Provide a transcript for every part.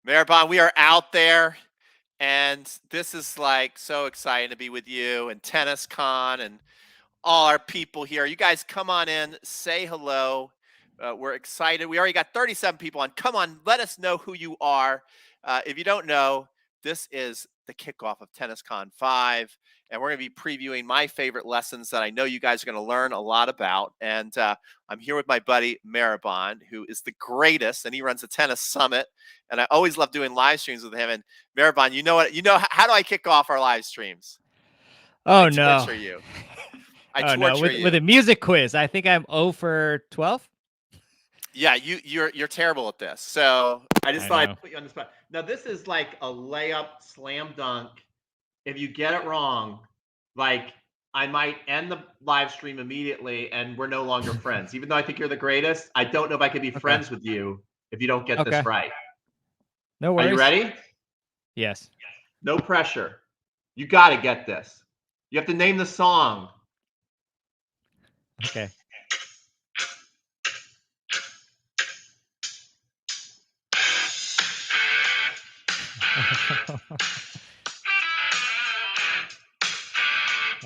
Maribon, we are out there, and this is like so exciting to be with you and Tennis Con and all our people here. You guys come on in, say hello. We're excited. We already got 37 people on. Come on, let us know who you are. If you don't know, this is the kickoff of TennisCon 5, and we're going to be previewing my favorite lessons that I know you guys are going to learn a lot about. And I'm here with my buddy Maribon, who is the greatest, and he runs the Tennis Summit. And I always love doing live streams with him. And Maribon, you know what? You know how do I kick off our live streams? I Oh no. torture you. I Oh no, torture with you. a music quiz. I think I'm 0 for 12. Yeah, you're terrible at this. So I just I thought know. I'd put you on the spot. Now this is like a layup slam dunk. If you get it wrong, like I might end the live stream immediately and we're no longer friends. Even though I think you're the greatest, I don't know if I could be Okay. friends with you if you don't get Okay. this right. No Are you worries. ready? Yes. No pressure. You got to get this. You have to name the song. Okay.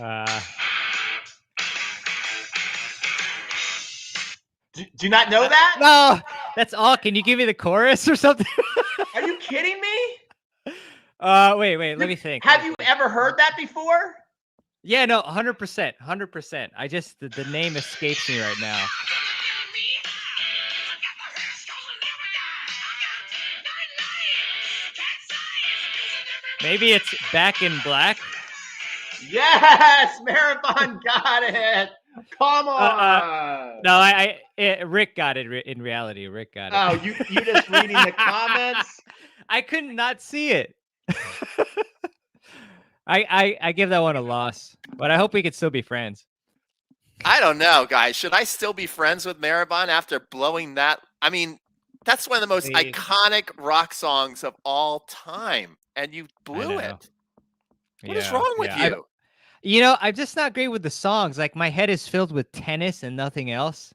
uh, Do you not know that? no, that's all. Can you give me the chorus or something? Are you kidding me? Wait. Let me think. Have you ever heard that before? Yeah, no, 100%, 100%. I just the name escapes me right now. Maybe it's Back in Black. Yes, Marathon got it. Come on. No, Rick got it in reality. Rick got it. Oh, you just reading the comments? I could not see it. I give that one a loss, but I hope we could still be friends. I don't know, guys. Should I still be friends with Maribon after blowing that? I mean, that's one of the most iconic rock songs of all time, and you blew it. What is wrong with you? I'm just not great with the songs. Like my head is filled with tennis and nothing else.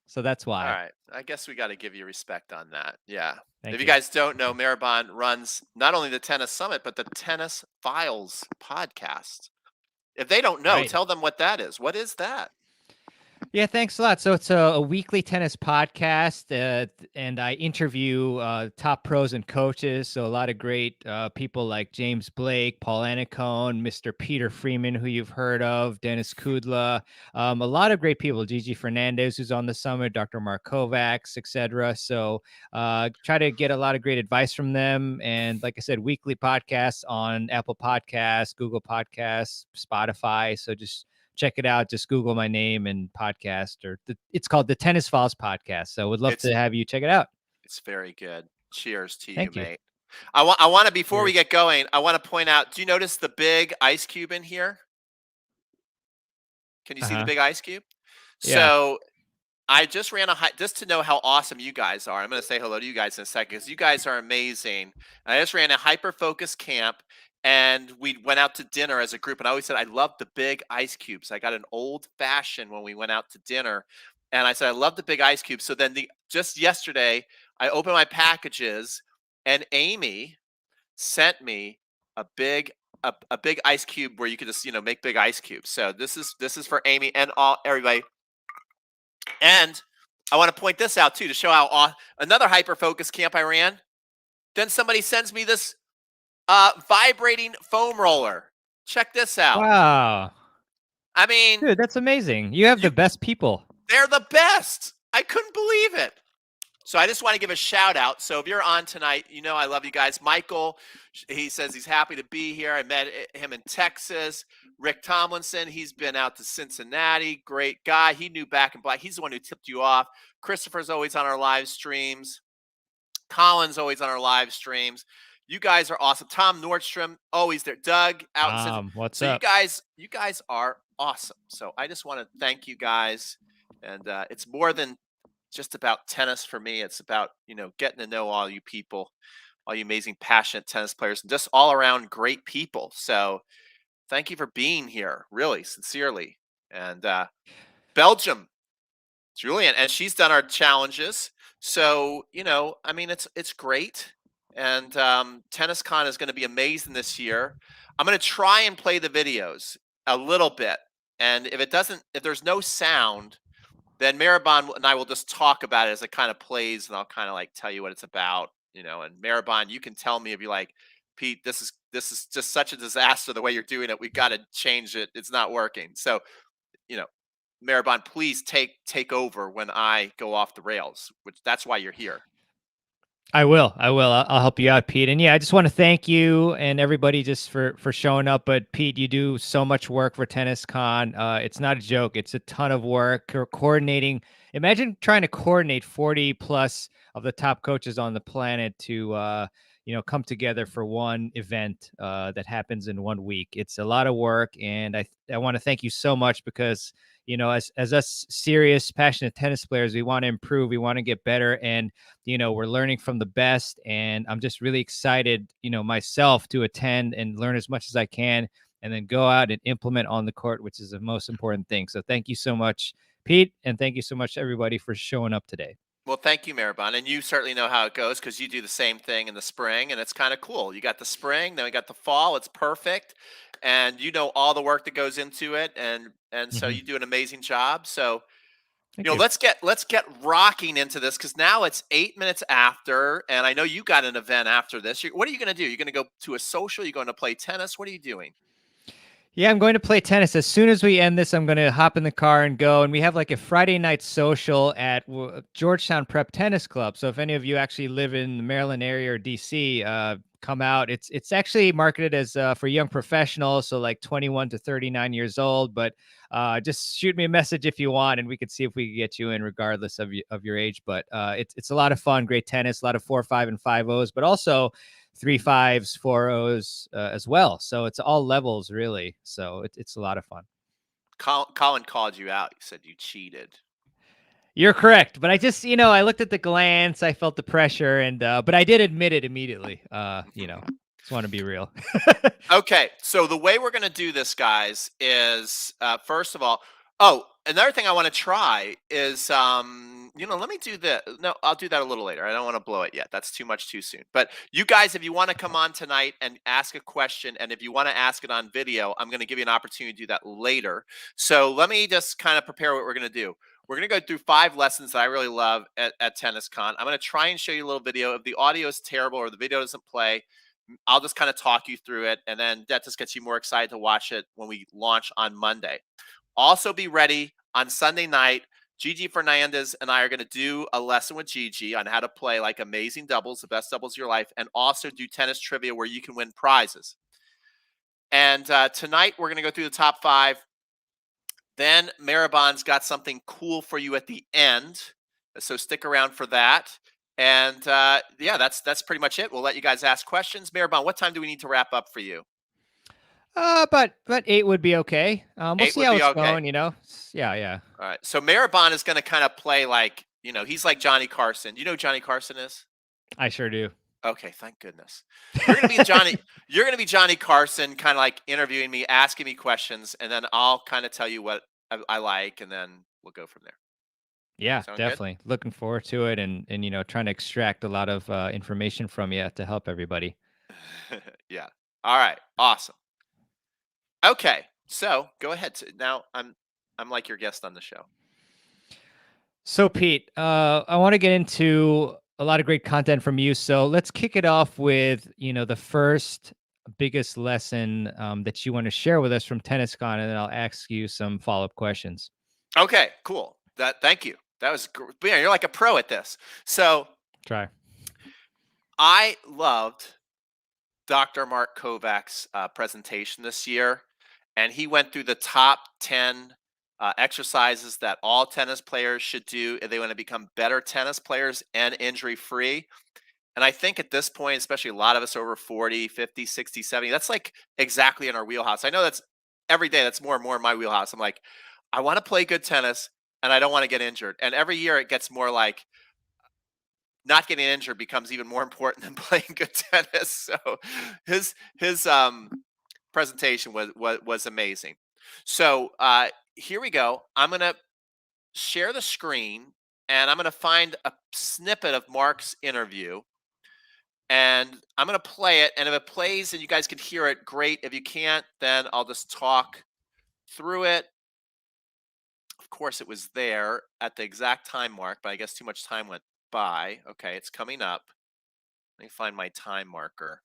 So that's why. All right. I guess we got to give you respect on that. Yeah. Thank if you guys don't know, Maribon runs not only the Tennis Summit, but the Tennis Files podcast. If they don't know, tell them what that is. What is that? Yeah, thanks a lot. So it's a weekly tennis podcast, and I interview top pros and coaches. So a lot of great people like James Blake, Paul Anacone, Mr. Peter Freeman, who you've heard of, Dennis Kudla, a lot of great people, Gigi Fernandez, who's on the summit, Dr. Mark Kovacs, etc. So try to get a lot of great advice from them. And like I said, weekly podcasts on Apple Podcasts, Google Podcasts, Spotify. So just check it out. Just Google my name and podcast, it's called the Tennis Files Podcast. So would love to have you check it out. It's very good. Cheers to you, mate. I want to, before we get going, I want to point out, do you notice the big ice cube in here? Can you see the big ice cube? Yeah. So I just ran just to know how awesome you guys are. I'm going to say hello to you guys in a second because you guys are amazing. And I just ran a hyper-focus camp. And we went out to dinner as a group. And I always said, I love the big ice cubes. I got an old fashioned when we went out to dinner. And I said, I love the big ice cubes. So then just yesterday, I opened my packages and Amy sent me a big ice cube where you could just, make big ice cubes. So this is for Amy and everybody. And I want to point this out too, to show how another hyper-focus camp I ran. Then somebody sends me this vibrating foam roller. Check this out. Wow. I mean, dude, that's amazing. You have the best people. They're the best. I couldn't believe it. So I just want to give a shout out. So if you're on tonight, I love you guys. Michael, he says he's happy to be here. I met him in Texas. Rick Tomlinson, he's been out to Cincinnati. Great guy. He knew Back in Black. He's the one who tipped you off. Christopher's always on our live streams. Colin's always on our live streams. You guys are awesome. Tom Nordstrom, always there. Doug out. What's up? You guys are awesome. So I just want to thank you guys. And it's more than just about tennis for me. It's about, getting to know all you people, all you amazing, passionate tennis players, and just all around great people. So thank you for being here, really, sincerely. And Belgium, Julian, and she's done our challenges. So, it's great. And TennisCon is going to be amazing this year. I'm going to try and play the videos a little bit. And if there's no sound, then Maribon and I will just talk about it as it kind of plays, and I'll kind of like tell you what it's about, And Maribon, you can tell me if you like, Pete, this is just such a disaster the way you're doing it. We've got to change it. It's not working. So, you know, Maribon, please take over when I go off the rails, which that's why you're here. I will. I'll help you out, Pete. And yeah, I just want to thank you and everybody just for showing up. But Pete, you do so much work for TennisCon. It's not a joke. It's a ton of work. Coordinating. Imagine trying to coordinate 40 plus of the top coaches on the planet to come together for one event that happens in 1 week. It's a lot of work, and I want to thank you so much because as us serious, passionate tennis players, we want to improve, we want to get better, and we're learning from the best. And I'm just really excited, myself to attend and learn as much as I can and then go out and implement on the court, which is the most important thing. So thank you so much, Pete. And thank you so much, everybody, for showing up today. Well, thank you, Maribon. And you certainly know how it goes because you do the same thing in the spring, and it's kind of cool. You got the spring, then we got the fall. It's perfect. And you know all the work that goes into it, and so Mhm. you do an amazing job. So, Thank you. let's get rocking into this because now it's 8 minutes after, and I know you got an event after this. What are you going to do? You're going to go to a social? You're going to play tennis? What are you doing? Yeah, I'm going to play tennis. As soon as we end this, I'm going to hop in the car and go. And we have like a Friday night social at Georgetown Prep Tennis Club. So if any of you actually live in the Maryland area or DC, come out. It's actually marketed as for young professionals, so like 21 to 39 years old. But just shoot me a message if you want, and we could see if we can get you in, regardless of your age. But it's a lot of fun, great tennis, a lot of 4-5 and 5-0s, but also 3-5s, 4-0s as well. So it's all levels, really. So it's a lot of fun. Colin called you out. He said you cheated. You're correct, but I just, I looked at the glance, I felt the pressure, and but I did admit it immediately. Just want to be real. Okay, so the way we're going to do this, guys, is first of all, oh, another thing I want to try is, let me do that. No, I'll do that a little later. I don't want to blow it yet. That's too much too soon. But you guys, if you want to come on tonight and ask a question, and if you want to ask it on video, I'm going to give you an opportunity to do that later. So let me just kind of prepare what we're going to do. We're going to go through 5 lessons that I really love at TennisCon. I'm going to try and show you a little video. If the audio is terrible or the video doesn't play, I'll just kind of talk you through it, and then that just gets you more excited to watch it when we launch on Monday. Also, be ready on Sunday night. Gigi Fernandez and I are going to do a lesson with Gigi on how to play like amazing doubles, the best doubles of your life, and also do tennis trivia where you can win prizes. And tonight we're going to go through the top 5. Then Maribon's got something cool for you at the end, so stick around for that. And yeah, that's pretty much it. We'll let you guys ask questions. Maribon, what time do we need to wrap up for you? But 8 would be okay. We'll 8 see would how be it's okay. going. Yeah, yeah. All right. So Maribon is going to kind of play like, he's like Johnny Carson. You know who Johnny Carson is? I sure do. Okay, thank goodness. You're going to be Johnny. You're going to be Johnny Carson, kind of like interviewing me, asking me questions, and then I'll kind of tell you what I like, and then we'll go from there. Yeah, Sound good? definitely. Looking forward to it, and trying to extract a lot of information from you to help everybody. Yeah. All right. Awesome. Okay. So go ahead. Now I'm like your guest on the show. So, Pete, I want to get into a lot of great content from you. So let's kick it off with, the first biggest lesson that you want to share with us from TennisCon, and then I'll ask you some follow-up questions. Okay. Cool. Thank you. That was yeah, you're like a pro at this. So Try. I loved Dr. Mark Kovac's presentation this year, and he went through the top 10 exercises that all tennis players should do if they want to become better tennis players and injury free. And I think at this point, especially a lot of us over 40, 50, 60, 70, that's like exactly in our wheelhouse. I know that's every day, that's more and more in my wheelhouse. I'm like, I want to play good tennis and I don't want to get injured. And every year it gets more like not getting injured becomes even more important than playing good tennis. So his presentation was amazing. So here we go. I'm gonna share the screen and I'm gonna find a snippet of Mark's interview. and I'm going to play it. And if it plays and you guys can hear it, great. If you can't, then I'll just talk through it. Of course, it was there at the exact time mark, but I guess too much time went by. Okay, it's coming up. Let me find my time marker.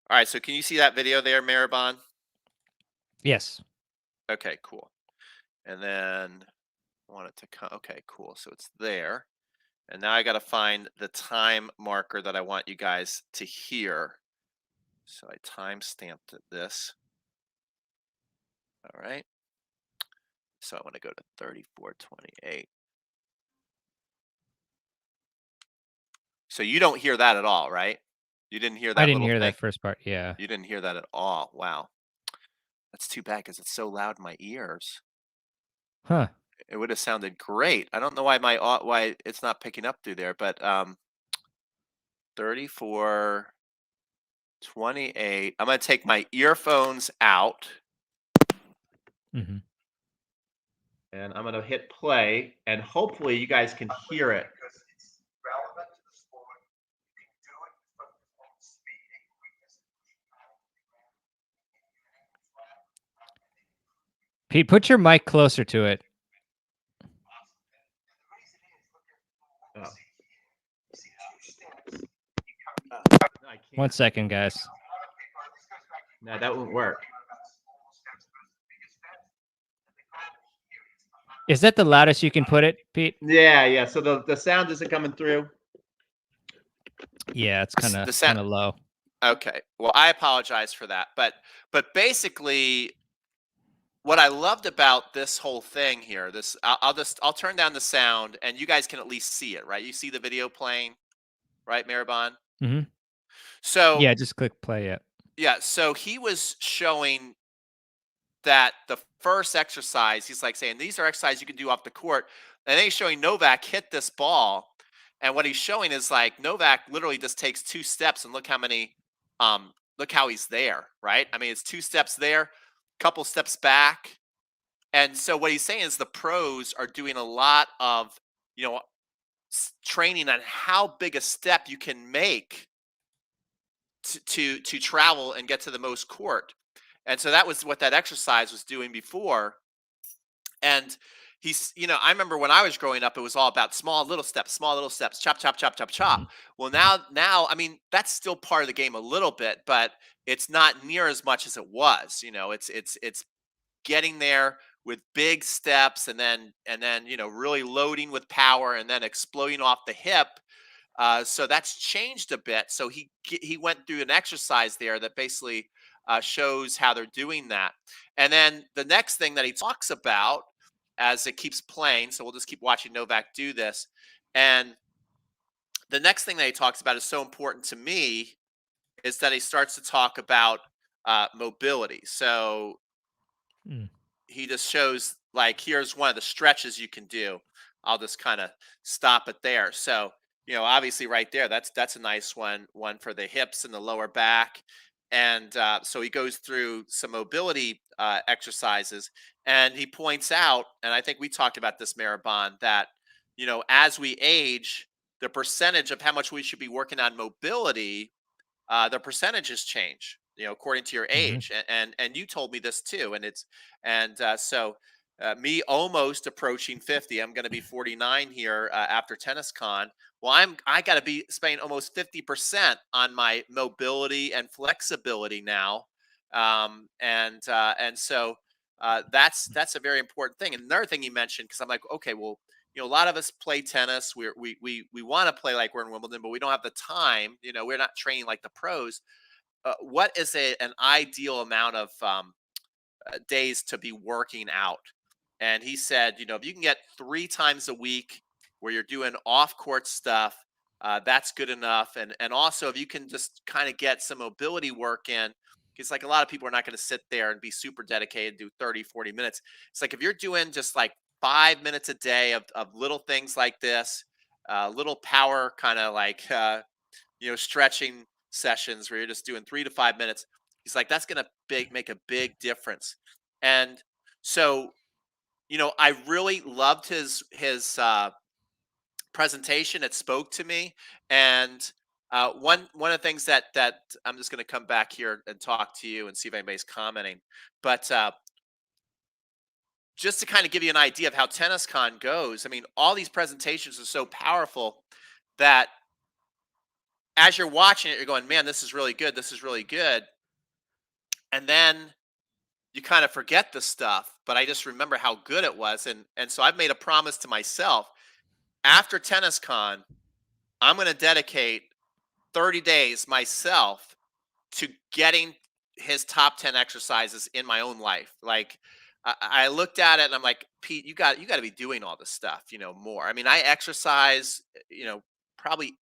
All right, so can you see that video there, Maribon? Yes. Okay, cool. And then I want it to come. Okay, cool. So it's there. And now I got to find the time marker that I want you guys to hear. So I time stamped this. All right. So I want to go to 34:28. So you don't hear that at all, right? You didn't hear I that didn't little hear thing? that first part. Yeah. You didn't hear that at all. Wow. That's too bad because it's so loud in my ears. Huh. It would have sounded great. I don't know why why it's not picking up through there, but 34:28. I'm going to take my earphones out. Mm-hmm. And I'm going to hit play, and hopefully you guys can hear it. Pete, put your mic closer to it. Oh. No, 1 second, guys. No, that won't work. Is that the loudest you can put it, Pete? Yeah. So the sound isn't coming through. Yeah, it's kind The sound. of low. Okay. Well, I apologize for that, but basically, what I loved about this whole thing here, I'll turn down the sound, and you guys can at least see it, right? You see the video playing, right, Maribon? Mm-hmm. So Yeah, just click play. Yeah. yeah, so he was showing that the first exercise, he's like saying these are exercises you can do off the court, and then he's showing Novak hit this ball, and what he's showing is like Novak literally just takes 2 steps, and look how he's there, right? I mean, it's 2 steps there, couple steps back. And so what he's saying is the pros are doing a lot of, you know, training on how big a step you can make to travel and get to the most court. And so that was what that exercise was doing before. And I remember when I was growing up, it was all about small little steps, chop, chop, chop, chop, Mm-hmm. chop. Well, now, I mean, that's still part of the game a little bit, but it's not near as much as it was. It's getting there with big steps, and then really loading with power, and then exploding off the hip. So that's changed a bit. So he went through an exercise there that basically shows how they're doing that. And then the next thing that he talks about as it keeps playing, so we'll just keep watching Novak do this. And the next thing that he talks about is so important to me is that he starts to talk about mobility. So Mm. he just shows like here's one of the stretches you can do. I'll just kind of stop it there. So obviously right there, that's a nice one for the hips and the lower back. And so he goes through some mobility exercises, and he points out, and I think we talked about this, Maribon, that as we age, the percentage of how much we should be working on mobility, the percentages change, according to your Mm-hmm. age. And you told me this too. And me almost approaching 50. I'm going to be 49 here after tennis con. Well, I got to be spending almost 50% on my mobility and flexibility now. And so that's a very important thing. And another thing you mentioned, because I'm like, okay, well, a lot of us play tennis. We want to play like we're in Wimbledon, but we don't have the time. We're not training like the pros. What is an ideal amount of days to be working out? And he said, if you can get 3 times a week where you're doing off court stuff, that's good enough. And also, if you can just kind of get some mobility work in, because like a lot of people are not going to sit there and be super dedicated, do 30, 40 minutes. It's like if you're doing just like 5 minutes a day of little things like this, little power kind of like, stretching sessions where you're just doing 3 to 5 minutes. He's like, that's going to make a big difference. And so, I really loved his presentation. It spoke to me. And one of the things that I'm just going to come back here and talk to you and see if anybody's commenting. But just to kind of give you an idea of how TennisCon goes, I mean, all these presentations are so powerful that as you're watching it, you're going, man, this is really good. This is really good. And then you kind of forget the stuff, but I just remember how good it was. And so I've made a promise to myself after TennisCon, I'm going to dedicate 30 days myself to getting his top 10 exercises in my own life. Like I looked at it and I'm like, Pete, you got to be doing all this stuff, more. I mean, I exercise, probably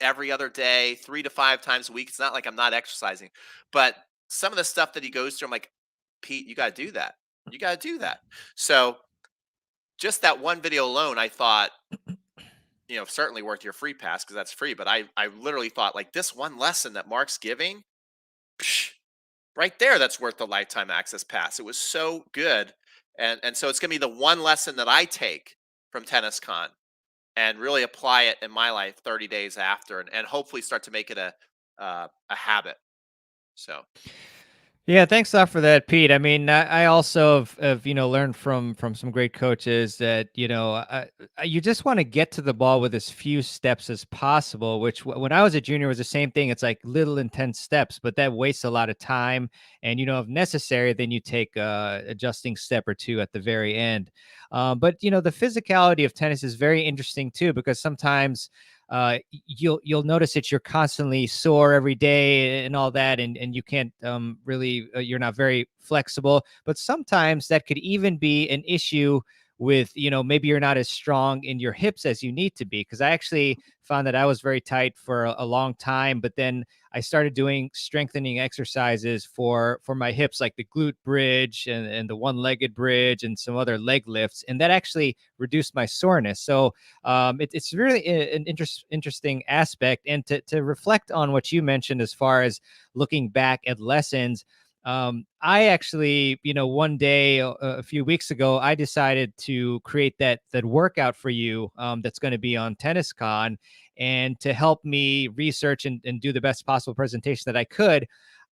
every other day, 3 to 5 times a week. It's not like I'm not exercising, but some of the stuff that he goes through, I'm like, Pete, you got to do that. You got to do that. So just that one video alone, I thought, certainly worth your free pass because that's free. But I literally thought like this one lesson that Mark's giving, psh, right there, that's worth the lifetime access pass. It was so good. And so it's gonna be the one lesson that I take from TennisCon and really apply it in my life 30 days after and hopefully start to make it a habit. So Yeah, thanks a lot for that, Pete. I mean, I also have learned from some great coaches that you just want to get to the ball with as few steps as possible. Which when I was a junior was the same thing. It's like little intense steps, but that wastes a lot of time. And if necessary, then you take adjusting step or two at the very end. But the physicality of tennis is very interesting too, because sometimes you'll notice that you're constantly sore every day and all that, and you can't really you're not very flexible. But sometimes that could even be an issue with maybe you're not as strong in your hips as you need to be, because I actually found that I was very tight for a long time, but then I started doing strengthening exercises for my hips, like the glute bridge and the one-legged bridge and some other leg lifts, and that actually reduced my soreness. So it's really an interesting aspect. And to reflect on what you mentioned as far as looking back at lessons, I actually, one day a few weeks ago, I decided to create that workout for you that's going to be on TennisCon, and to help me research and do the best possible presentation that I could.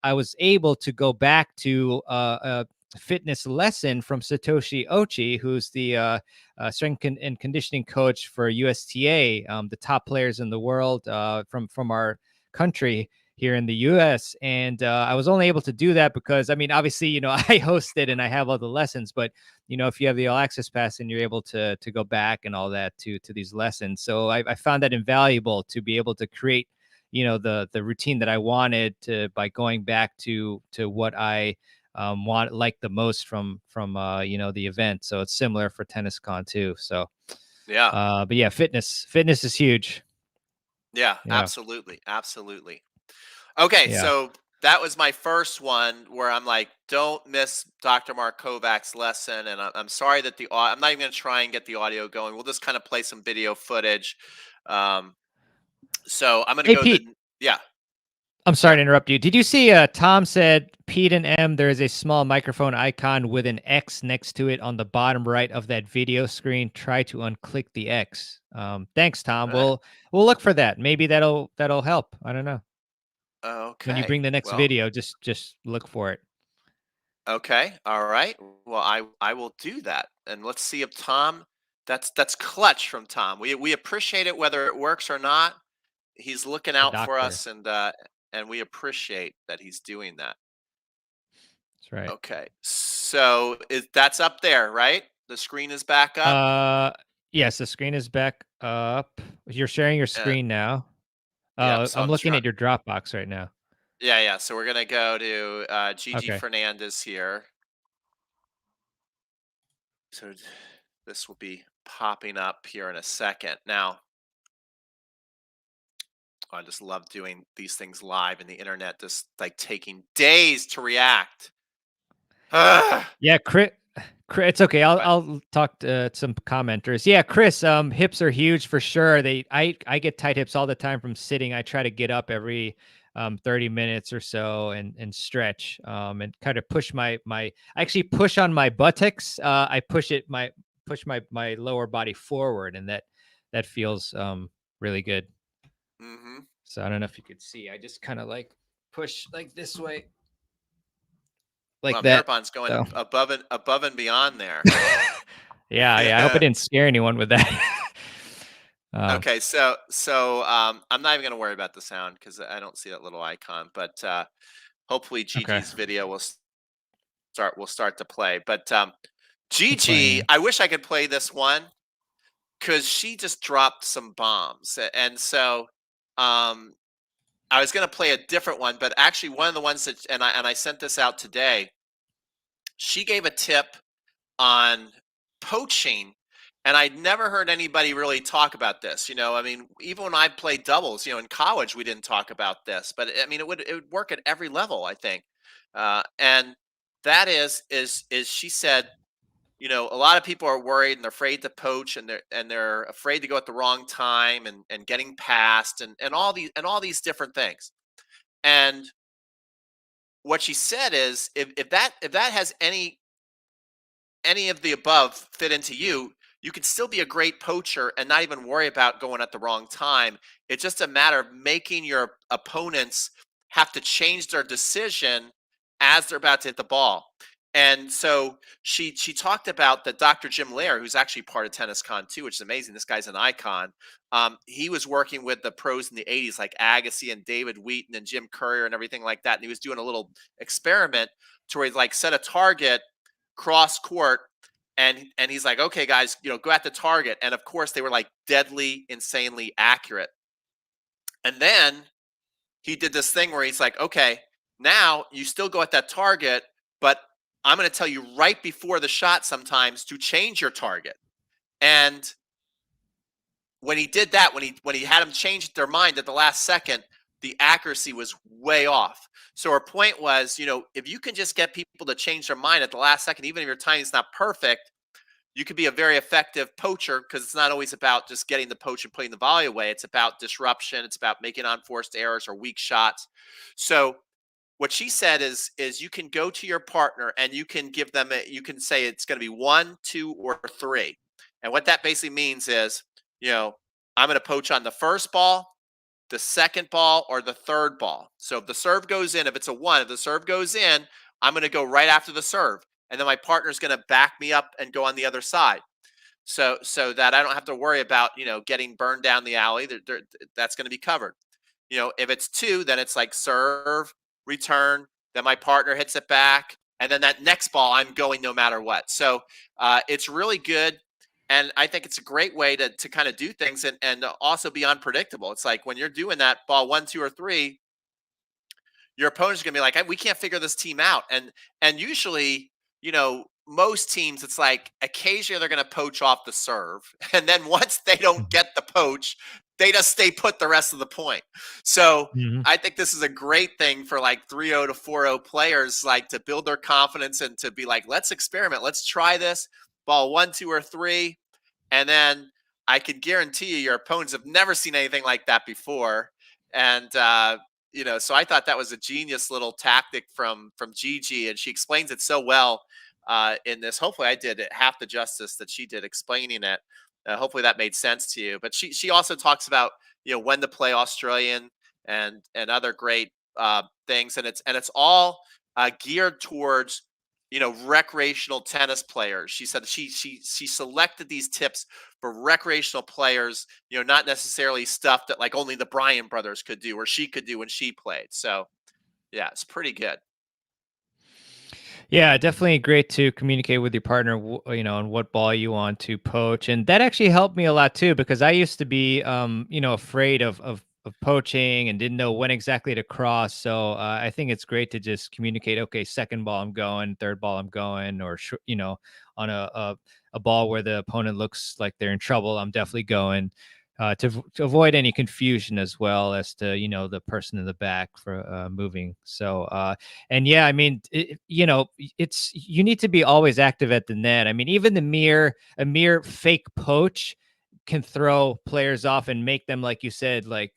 I was able to go back to a fitness lesson from Satoshi Ochi, who's the strength and conditioning coach for USTA, the top players in the world from our country here in the US. And I was only able to do that because, I mean, obviously, I hosted and I have all the lessons, but if you have the all access pass, and you're able to go back and all that to these lessons. So I found that invaluable to be able to create, the routine that I wanted to, by going back to what I like the most from the event. So it's similar for TennisCon too. So yeah, but yeah, fitness is huge. yeah, Yeah. absolutely, absolutely. Okay, Yeah. so that was my first one where I'm like, don't miss Dr. Mark Kovac's lesson. And I'm sorry that I'm not even going to try and get the audio going. We'll just kind of play some video footage. Um, so I'm going to Hey, go Pete, yeah, I'm sorry yeah. to interrupt you. Did you see Tom said Pete and M, there is a small microphone icon with an X next to it on the bottom right of that video screen. Try to unclick the X. Thanks, Tom. All right. We'll look for that. Maybe that'll help. I don't know. When you Okay. bring the next Well, video, just look for it. okay. All right. Well, I will do that. And let's see if Tom, that's clutch from Tom. We appreciate it whether it works or not. He's looking The out for doctor. us, and we appreciate that he's doing that. That's right. Okay. So that's up there, right? The screen is back up. Uh, yes, the screen is back up. You're sharing your Uh, screen now. yep. So I'm I'm looking trying. at your Dropbox right now. Yeah, yeah. So we're gonna go to Gigi Okay. Fernandez here. So this will be popping up here in a second. Now, I just love doing these things live in the internet, just like taking days to react. Ugh. Yeah, Chris, it's okay. I'll But I'll talk to some commenters. Yeah, Chris, hips are huge for sure. I get tight hips all the time from sitting. I try to get up every 30 minutes or so and stretch and kind of push I actually push on my buttocks. I push my lower body forward, and that that feels really good. Hmm. So I don't know if you could see. I just kind of like push like this way, like Well, that. Mirabon's going So above and beyond there. yeah, yeah. I hope I didn't scare anyone with that. um, Okay, I'm not even going to worry about the sound because I don't see that little icon. But hopefully, okay, Gigi's video will start to play. But keep playing Gigi, here. I wish I could play this one because she just dropped some bombs, and so um, I was going to play a different one, but actually, one of the ones that and I sent this out today. She gave a tip on poaching, and I'd never heard anybody really talk about this. I mean, even when I played doubles, in college, we didn't talk about this, but I mean, it would work at every level, I think. And that is she said, a lot of people are worried and they're afraid to poach, and they're afraid to go at the wrong time, and getting past, and all these different things. And what she said is, if that has any of the above fit into you, you could still be a great poacher and not even worry about going at the wrong time. It's just a matter of making your opponents have to change their decision as they're about to hit the ball. And so she talked about the Dr. Jim Lehrer, who's actually part of Tennis Con too, which is amazing. This guy's an icon. He was working with the pros in the 80s, like Agassi and David Wheaton and Jim Courier and everything like that. And he was doing a little experiment to where he like set a target cross court, and he's like, okay guys, go at the target, and of course they were like deadly insanely accurate. And then he did this thing where he's like, okay, now you still go at that target, but I'm going to tell you right before the shot sometimes to change your target. And when he did that, when he had them change their mind at the last second, the accuracy was way off. So her point was, if you can just get people to change their mind at the last second, even if your timing is not perfect, you could be a very effective poacher, because it's not always about just getting the poach and putting the volley away. It's about disruption. It's about making unforced errors or weak shots. So what she said is you can go to your partner and you can give them you can say it's going to be 1, 2, or 3. And what that basically means is, you know, I'm going to poach on the first ball, the second ball, or the third ball. So if the serve goes in, if it's a 1, if the serve goes in, I'm going to go right after the serve. And then my partner's going to back me up and go on the other side. So that I don't have to worry about, getting burned down the alley. That's going to be covered. If it's 2, then it's like serve, return, then my partner hits it back, and then that next ball I'm going no matter what. So it's really good, and I think it's a great way to kind of do things, and also be unpredictable. It's like when you're doing that ball 1, 2, or 3, your opponent's going to be like, we can't figure this team out. And usually, most teams, it's like occasionally they're going to poach off the serve. And then once they don't get the poach, they just stay put the rest of the point. So Mm-hmm. I think this is a great thing for like 3-0 to 4-0 players, like to build their confidence and to be like, let's experiment. Let's try this ball 1, 2, or 3. And then I can guarantee you, your opponents have never seen anything like that before. And, so I thought that was a genius little tactic from Gigi, and she explains it so well in this. Hopefully, I did it half the justice that she did explaining it. Hopefully, that made sense to you. But she also talks about when to play Australian, and other great things, and it's all geared towards recreational tennis players. She said she selected these tips for recreational players, not necessarily stuff that like only the Bryan brothers could do or she could do when she played. So yeah, it's pretty good. Yeah, definitely great to communicate with your partner, on what ball you want to poach, and that actually helped me a lot too because I used to be, afraid of poaching and didn't know when exactly to cross. So I think it's great to just communicate. Okay, second ball I'm going, third ball I'm going, or on a ball where the opponent looks like they're in trouble, I'm definitely going. To avoid any confusion as well as to the person in the back for moving. So and yeah, I mean, it's you need to be always active at the net. I mean, even a mere fake poach can throw players off and make them, like you said, like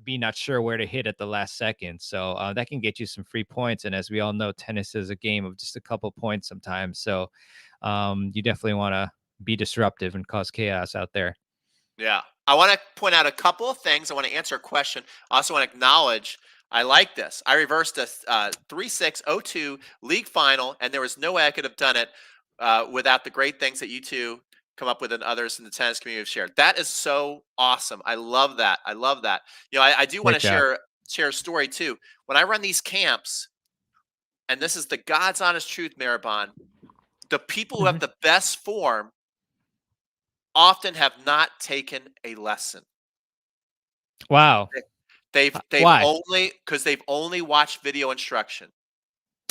be not sure where to hit at the last second. So that can get you some free points. And as we all know, tennis is a game of just a couple points sometimes. So you definitely want to be disruptive and cause chaos out there. Yeah. I want to point out a couple of things. I want to answer a question. I also want to acknowledge I like this. I reversed a 3-6-0-2 league final, and there was no way I could have done it without the great things that you two come up with and others in the tennis community have shared. That is so awesome. I love that. I love that. I do want Great to job. share a story too. When I run these camps, and this is the God's honest truth, Maribon, the people who have Mhm. the best form often have not taken a lesson. Wow. They've Why? only because they've only watched video instruction.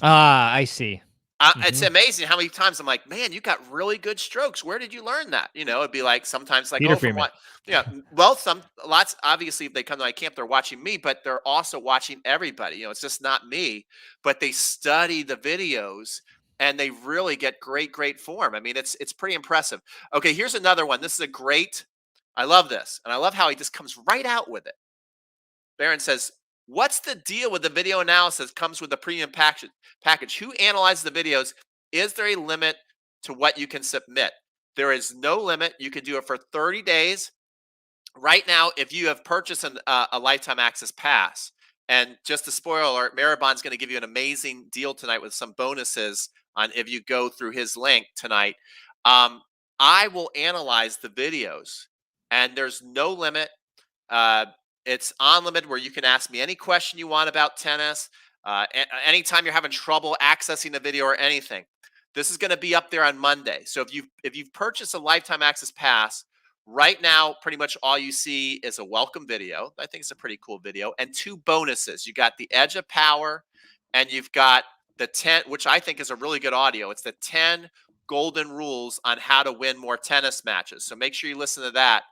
Ah, I see. It's Mhm. amazing how many times I'm like, man, you got really good strokes. Where did you learn that? It'd be like sometimes like, Peter oh, from Freeman. what? Yeah, well, some lots obviously if they come to my camp, they're watching me, but they're also watching everybody. It's just not me, but they study the videos and they really get great form. I mean, it's pretty impressive. Okay, here's another one. This is a great. I love this, and I love how he just comes right out with it. Barron says, "What's the deal with the video analysis comes with the premium package? Who analyzes the videos? Is there a limit to what you can submit? There is no limit. You can do it for 30 days. Right now, if you have purchased a lifetime access pass, and just a spoiler alert, Maribon's going to give you an amazing deal tonight with some bonuses on if you go through his link tonight. Um, I will analyze the videos, and there's no limit. Uh, it's unlimited where you can ask me any question you want about tennis. Anytime you're having trouble accessing the video or anything, this is going to be up there on Monday. So if you've purchased a lifetime access pass, right now pretty much all you see is a welcome video. I think it's a pretty cool video and two bonuses. You got the Edge of Power, and you've got the 10, which I think is a really good audio. It's the 10 golden rules on how to win more tennis matches. So make sure you listen to that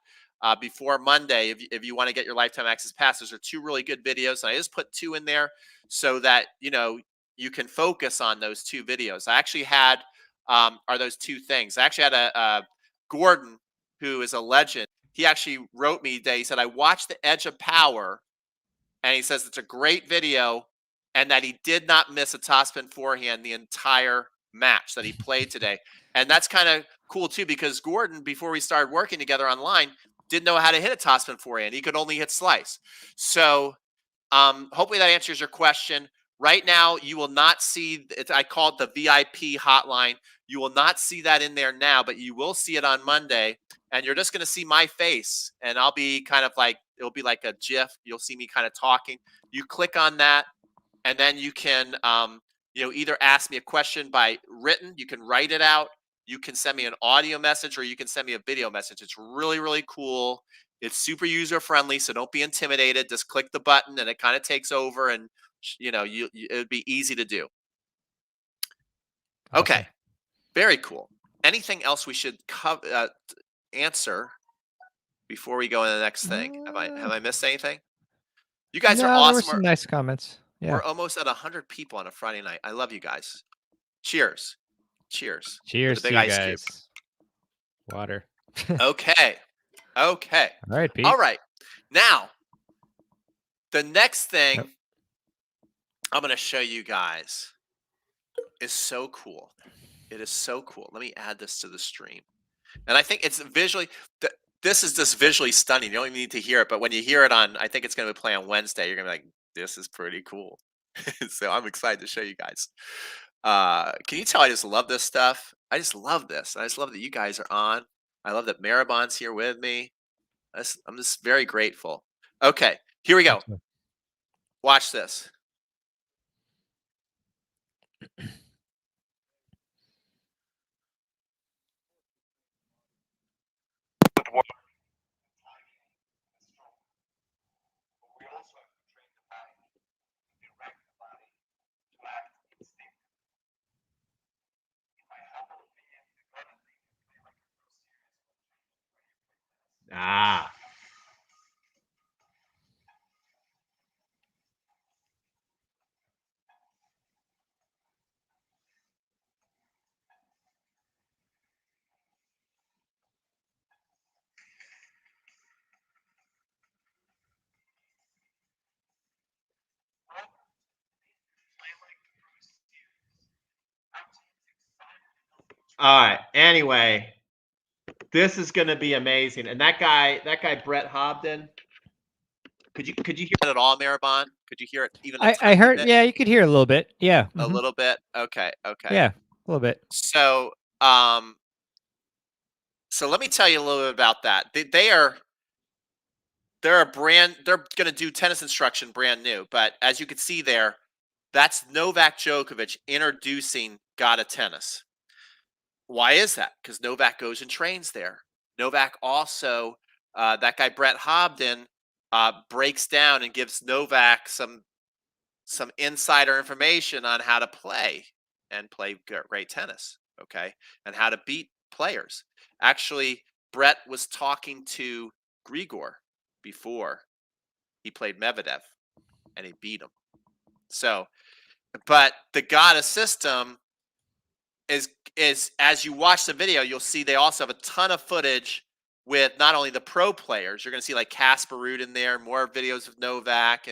before Monday if you want to get your lifetime access pass. Those are two really good videos. And I just put two in there so that you can focus on those two videos. I actually had are those two things. I actually had a Gordon, who is a legend. He actually wrote me today. He said, I watched the Edge of Power, and he says it's a great video, and that he did not miss a topspin forehand the entire match that he played today. And that's kind of cool too, because Gordon, before we started working together online, didn't know how to hit a topspin forehand. He could only hit slice. So hopefully that answers your question. Right now, you will not see it. I call it the VIP hotline. You will not see that in there now, but you will see it on Monday. And you're just going to see my face, and I'll be kind of like, it'll be like a GIF. You'll see me kind of talking. You click on that, and then you can, either ask me a question by written. You can write it out. You can send me an audio message, or you can send me a video message. It's really cool. It's super user friendly, so don't be intimidated. Just click the button, and it kind of takes over, and it'd be easy to do. Okay, Awesome. very cool. Anything else we should answer before we go into the next thing? Have I Uh, have I missed anything? You guys are no, there were awesome. some nice comments. We're Yeah. almost at 100 people on a Friday night. I love you guys. Cheers. Cheers to the Cheers to big you ice cube. guys. Water. Okay. Okay. All right, All Pete. right. Now, the next Yep. thing I'm going to show you guys is so cool. It is so cool. Let me add this to the stream. And I think it's visually, this is just visually stunning. You don't even need to hear it, but when you hear it on, I think it's going to play on Wednesday, you're going to be like, this is pretty cool. So I'm excited to show you guys. Can you tell I just love this stuff? I just love this. I just love that you guys are on. I love that Maribon's here with me. I'm just very grateful. Okay, here we go. Excellent. Watch this. Ah, all right. Anyway, This is going to be amazing. And that guy Brett Hobden, could you hear it at all, Maribon? Could you hear it even a I tiny heard. bit? Yeah, you could hear a little bit. Yeah. A little bit. Okay. Yeah, a little bit. So, so let me tell you a little bit about that. They're going to do tennis instruction brand new, but as you can see there, that's Novak Djokovic introducing Gata Tennis. Why is that? Because Novak goes and trains there. Novak also, that guy Brett Hobden, breaks down and gives Novak some insider information on how to play and play great tennis. Okay, and how to beat players. Actually, Brett was talking to Grigor before he played Medvedev, and he beat him. So, but the Gata system is as you watch the video, you'll see they also have a ton of footage with not only the pro players. You're going to see like Casper Ruud in there, more videos of Novak,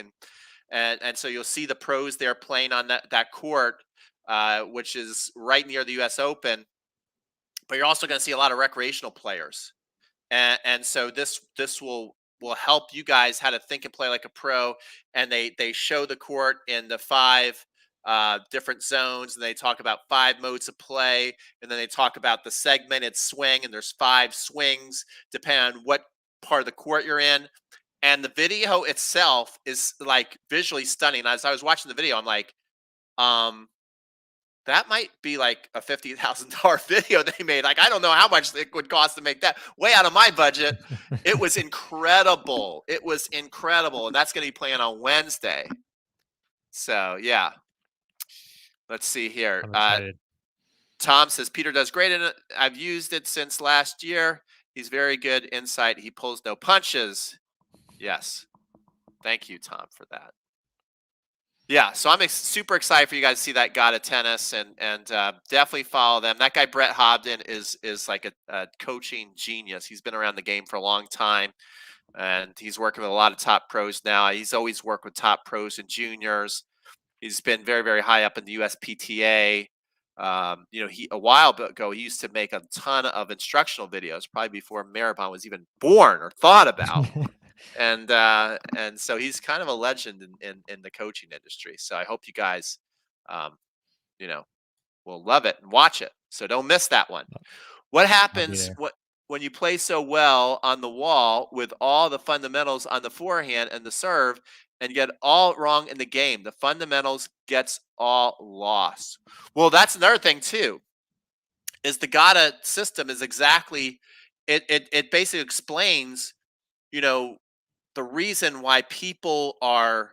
and so you'll see the pros there playing on that court, which is right near the U.S. Open. But you're also going to see a lot of recreational players, and so this will help you guys how to think and play like a pro. And they show the court in the 5 different zones, and they talk about 5 modes of play, and then they talk about the segmented swing, and there's 5 swings depending on what part of the court you're in. And the video itself is like visually stunning. As I was watching the video, I'm like, that might be like a $50,000 video they made. Like, I don't know how much it would cost to make that. Way out of my budget. It was incredible. It was incredible. And that's going to be playing on Wednesday. So, yeah. Let's see here. I'm excited. Tom says, Peter does great in it. I've used it since last year. He's very good insight. He pulls no punches. Yes. Thank you, Tom, for that. Yeah, so I'm super excited for you guys to see that Gata Tennis, and definitely follow them. That guy Brett Hobden is like a coaching genius. He's been around the game for a long time, and he's working with a lot of top pros now. He's always worked with top pros and juniors. He's been very, very high up in the USPTA. You know, a while ago he used to make a ton of instructional videos, probably before Maribon was even born or thought about. And so he's kind of a legend in the coaching industry. So I hope you guys, you know, will love it and watch it. So don't miss that one. What happens when you play so well on the wall with all the fundamentals on the forehand and the serve, and get all wrong in the game? The fundamentals gets all lost. Well, that's another thing too. Is the Gata system is exactly it basically explains, you know, the reason why people are,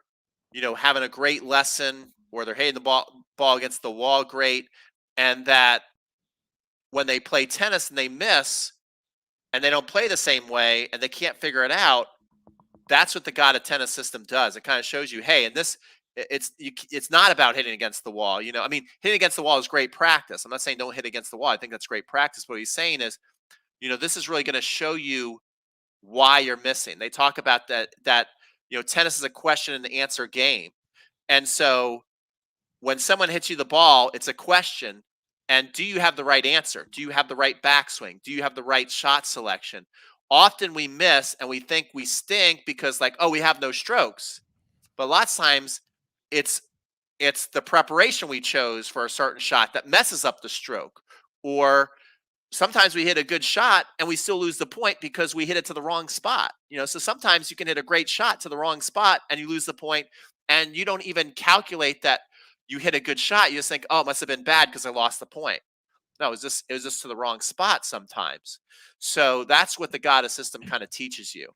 you know, having a great lesson, or they're hitting the ball against the wall great, and that when they play tennis and they miss and they don't play the same way and they can't figure it out, that's what the Gata Tennis system does. It kind of shows you, hey, and this it's not about hitting against the wall. You know, I mean, hitting against the wall is great practice. I'm not saying don't hit against the wall. I think that's great practice. What he's saying is, you know, this is really going to show you why you're missing. They talk about that you know, tennis is a question and answer game. And so when someone hits you the ball, it's a question. And do you have the right answer? Do you have the right backswing? Do you have the right shot selection? Often we miss and we think we stink because, like, oh, we have no strokes. But a lot of times it's the preparation we chose for a certain shot that messes up the stroke. Or sometimes we hit a good shot and we still lose the point because we hit it to the wrong spot. You know, so sometimes you can hit a great shot to the wrong spot and you lose the point, and you don't even calculate that you hit a good shot. You just think, oh, it must have been bad because I lost the point. No, it was just to the wrong spot sometimes. So that's what the Gata system kind of teaches you.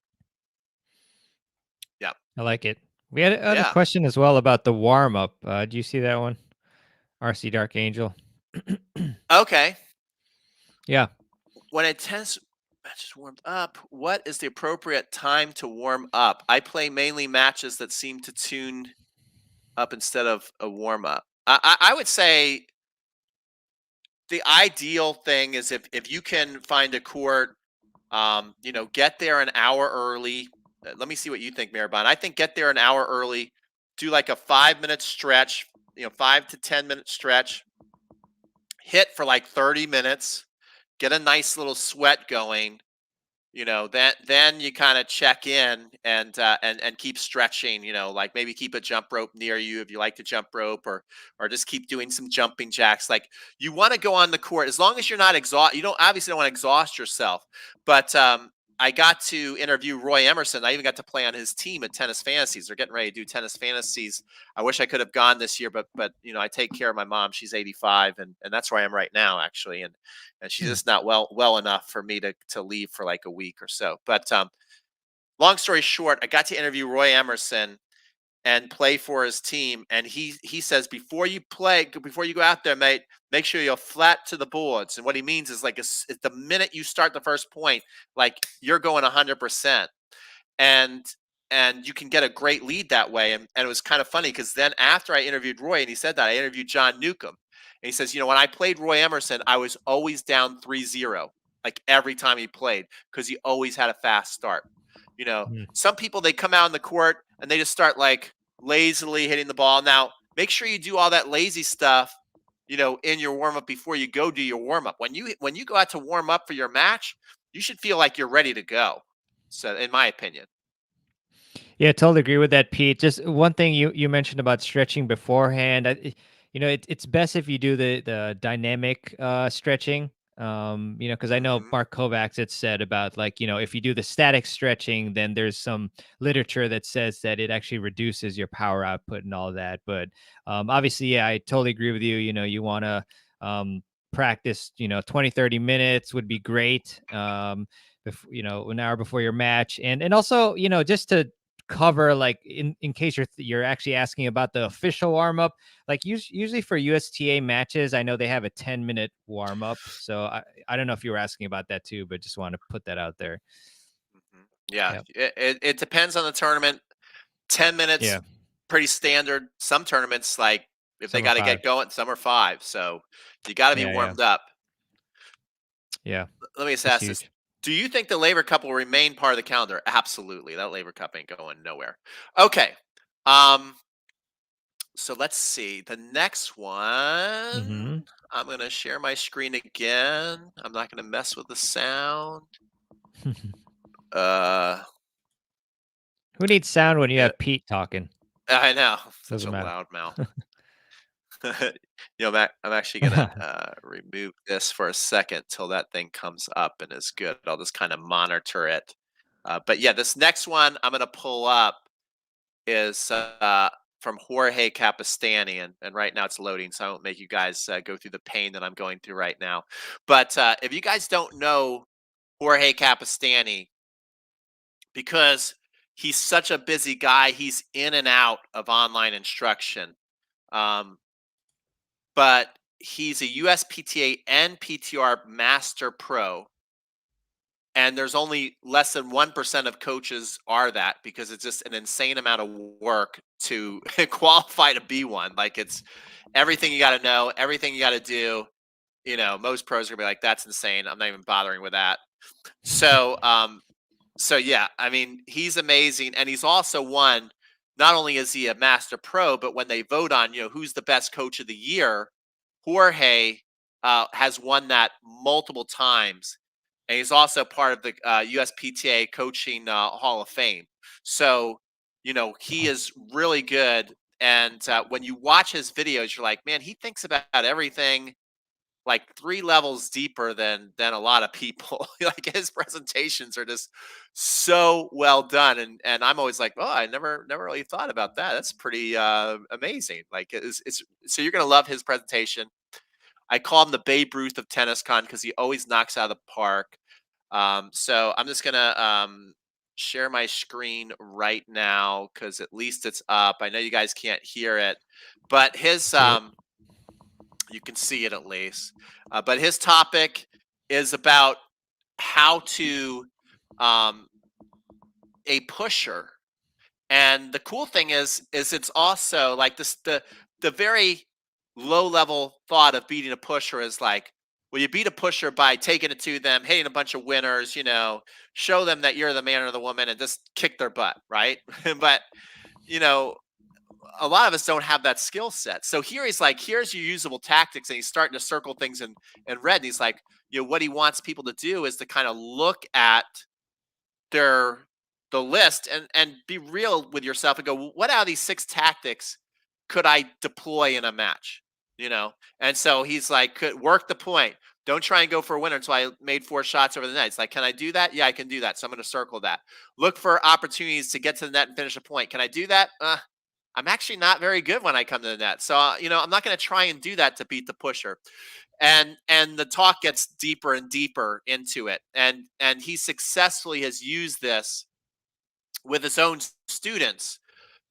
Yeah. I like it. We had another question as well about the warm up. Do you see that one? RC Dark Angel. Okay. Yeah. When a tennis match is warmed up, what is the appropriate time to warm up? I play mainly matches that seem to tune up instead of a warm up. I would say the ideal thing is if you can find a court, you know, get there an hour early. Let me see what you think, Maribon. I think get there an hour early, do like a 5-minute stretch, you know, 5 to 10 minute stretch, hit for like 30 minutes, get a nice little sweat going, then you kind of check in and keep stretching, like maybe keep a jump rope near you if you like to jump rope, or just keep doing some jumping jacks. Like, you want to go on the court as long as you're not exhausted. You don't want to exhaust yourself. But I got to interview Roy Emerson. I even got to play on his team at Tennis Fantasies. They're getting ready to do Tennis Fantasies. I wish I could have gone this year, but I take care of my mom. She's 85, and that's where I am right now, actually. And she's Hmm. just not well enough for me to leave for like a week or so. But long story short, I got to interview Roy Emerson and play for his team, and he says, before you go out there, mate, make sure you're flat to the boards. And what he means is, like, the minute you start the first point, like, you're going 100%. and and you can get a great lead that way. And it was kind of funny because then after I interviewed Roy and he said that, I interviewed John Newcomb, and he says, when I played Roy Emerson, I was always down 3-0, like every time he played, because he always had a fast start. Hmm. Some people, they come out on the court and they just start like lazily hitting the ball. Now, make sure you do all that lazy stuff, in your warm up before you go do your warm up. When you go out to warm up for your match, you should feel like you're ready to go. So, in my opinion. Yeah, totally agree with that, Pete. Just one thing you mentioned about stretching beforehand. It's best if you do the dynamic stretching. Because I know Hmm. Mark Kovacs had said about, like, if you do the static stretching, then there's some literature that says that it actually reduces your power output and all that. But obviously, yeah, I totally agree with you. You want to practice, 20-30 minutes would be great. Before, an hour before your match, and also, just to cover, like, in case you're actually asking about the official warm up, like, usually for USTA matches, I know they have a 10-minute warm up. So I don't know if you were asking about that too, but just want to put that out there. Hmm. Yeah, Yeah. it depends on the tournament. 10 minutes, Yeah. pretty standard. Some tournaments, like, if they Summer got to get five. going, some are 5. So you got to be Yeah. Yeah. warmed up. Yeah. Let me just That's ask this: huge. do you think the Labor Cup will remain part of the calendar? Absolutely. That Labor Cup ain't going nowhere. Okay. Um. So let's see. The next Hmm. one. I'm gonna share my screen again. I'm not gonna mess with the sound. Uh. Who needs sound when you Yeah, have Pete talking? I know. Such Doesn't a matter. loud mouth. I'm actually gonna remove this for a second till that thing comes up and is good. I'll just kind of monitor it. But yeah, this next one I'm gonna pull up is from Jorge Kappestani, and right now it's loading, so I won't make you guys go through the pain that I'm going through right now. But if you guys don't know Jorge Kappestani, because he's such a busy guy, he's in and out of online instruction. Um, but he's a USPTA and PTR Master Pro, and there's only less than 1% of coaches are that, because it's just an insane amount of work to qualify to be one. Like, it's everything you got to know, everything you got to do. Most pros are gonna be like, "That's insane. I'm not even bothering with that." So, so yeah, I mean, he's amazing, and he's also won. Not only is he a master pro, but when they vote on, who's the best coach of the year, Jorge has won that multiple times, and he's also part of the USPTA Coaching Hall of Fame. So, he Wow. is really good. And when you watch his videos, you're like, man, he thinks about everything like 3 levels deeper than a lot of people. Like, his presentations are just so well done, and I'm always like, "Oh, I never really thought about that. That's pretty amazing." Like, it's so you're gonna love his presentation. I call him the Babe Ruth of tennis con because he always knocks out of the park. So I'm just gonna share my screen right now because at least it's up. I know you guys can't hear it, but his See it. you can see it at least. But his topic is about how to um, a pusher. And the cool thing is it's also like this: the very low level thought of beating a pusher is like, well, you beat a pusher by taking it to them, hitting a bunch of winners, show them that you're the man or the woman, and just kick their butt, right? But you know, a lot of us don't have that skill set. So here he's like, here's your usable tactics, and he's starting to circle things in red. And he's like, what he wants people to do is to kind of look at their the list and be real with yourself and go, what out of these 6 tactics could I deploy in a match? And so he's like, could work the point. Don't try and go for a winner until I made 4 shots over the net. It's like, can I do that? Yeah, I can do that. So I'm going to circle that. Look for opportunities to get to the net and finish a point. Can I do that? I'm actually not very good when I come to the net. So, I'm not going to try and do that to beat the pusher. And the talk gets deeper and deeper into it. And he successfully has used this with his own students.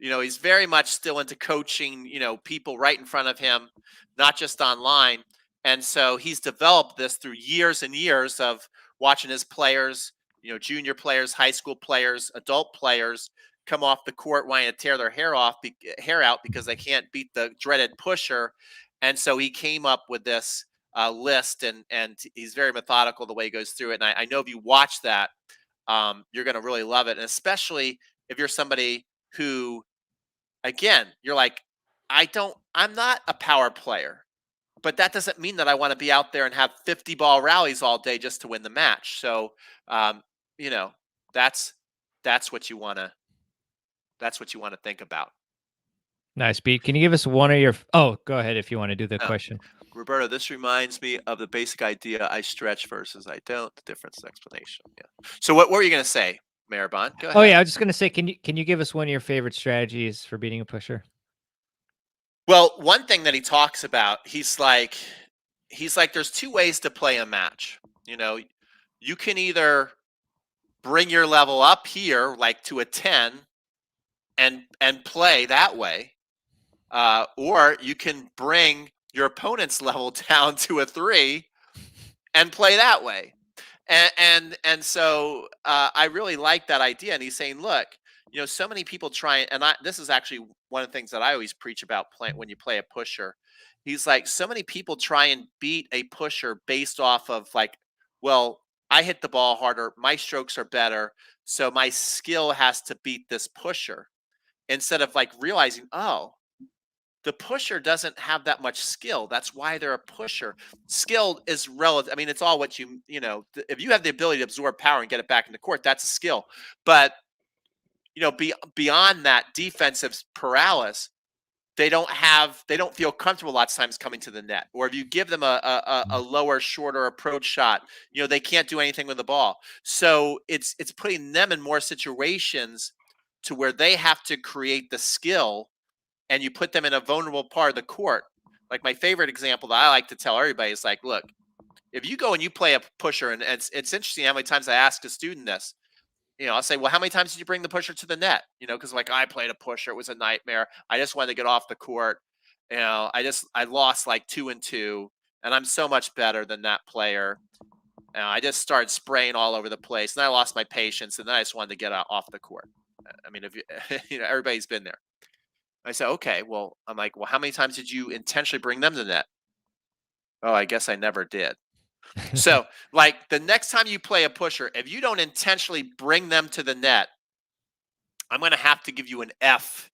He's very much still into coaching, people right in front of him, not just online. And so he's developed this through years and years of watching his players, junior players, high school players, adult players come off the court wanting to tear their hair out because they can't beat the dreaded pusher. And so he came up with this list, and he's very methodical the way he goes through it. And I know if you watch that, you're going to really love it. And especially if you're somebody who, again, you're like, I'm not a power player, but that doesn't mean that I want to be out there and have 50 ball rallies all day just to win the match. So, you know, that's what you want to think about. Nice, Pete. Can you give us one of your? Oh, go ahead if you want to do the question. Roberto, this reminds me of the basic idea: I stretch versus I don't. The difference explanation. Yeah. So, what were you going to say, Maribon? Go ahead. Oh yeah, I was just going to say, can you give us one of your favorite strategies for beating a pusher? Well, one thing that he talks about, he's like, there's 2 ways to play a match. You can either bring your level up here, like to a 10, and play that way, or you can bring your opponent's level down to a 3 and play that way. And so I really like that idea. And he's saying, look, so many people try, and this is actually one of the things that I always preach about when you play a pusher. He's like, so many people try and beat a pusher based off of like, well, I hit the ball harder, my strokes are better, so my skill has to beat this pusher, instead of like realizing, oh, the pusher doesn't have that much skill. That's why they're a pusher. Skill is relative. I mean, it's all what if you have the ability to absorb power and get it back in the court, that's a skill. But, beyond that defensive paralysis, they don't feel comfortable lots of times coming to the net. Or if you give them a lower, shorter approach shot, they can't do anything with the ball. So it's putting them in more situations to where they have to create the skill, and you put them in a vulnerable part of the court. Like my favorite example that I like to tell everybody is like, look, if you go and you play a pusher, and it's interesting how many times I ask a student this, I'll say, well, how many times did you bring the pusher to the net? Because like I played a pusher. It was a nightmare. I just wanted to get off the court. I lost like 2-2, and I'm so much better than that player. I just started spraying all over the place, and I lost my patience, and then I just wanted to get off the court. I mean, if everybody's been there. I said, okay, well, I'm like, well, how many times did you intentionally bring them to the net? Oh, I guess I never did. So, like, the next time you play a pusher, if you don't intentionally bring them to the net, I'm going to have to give you an F,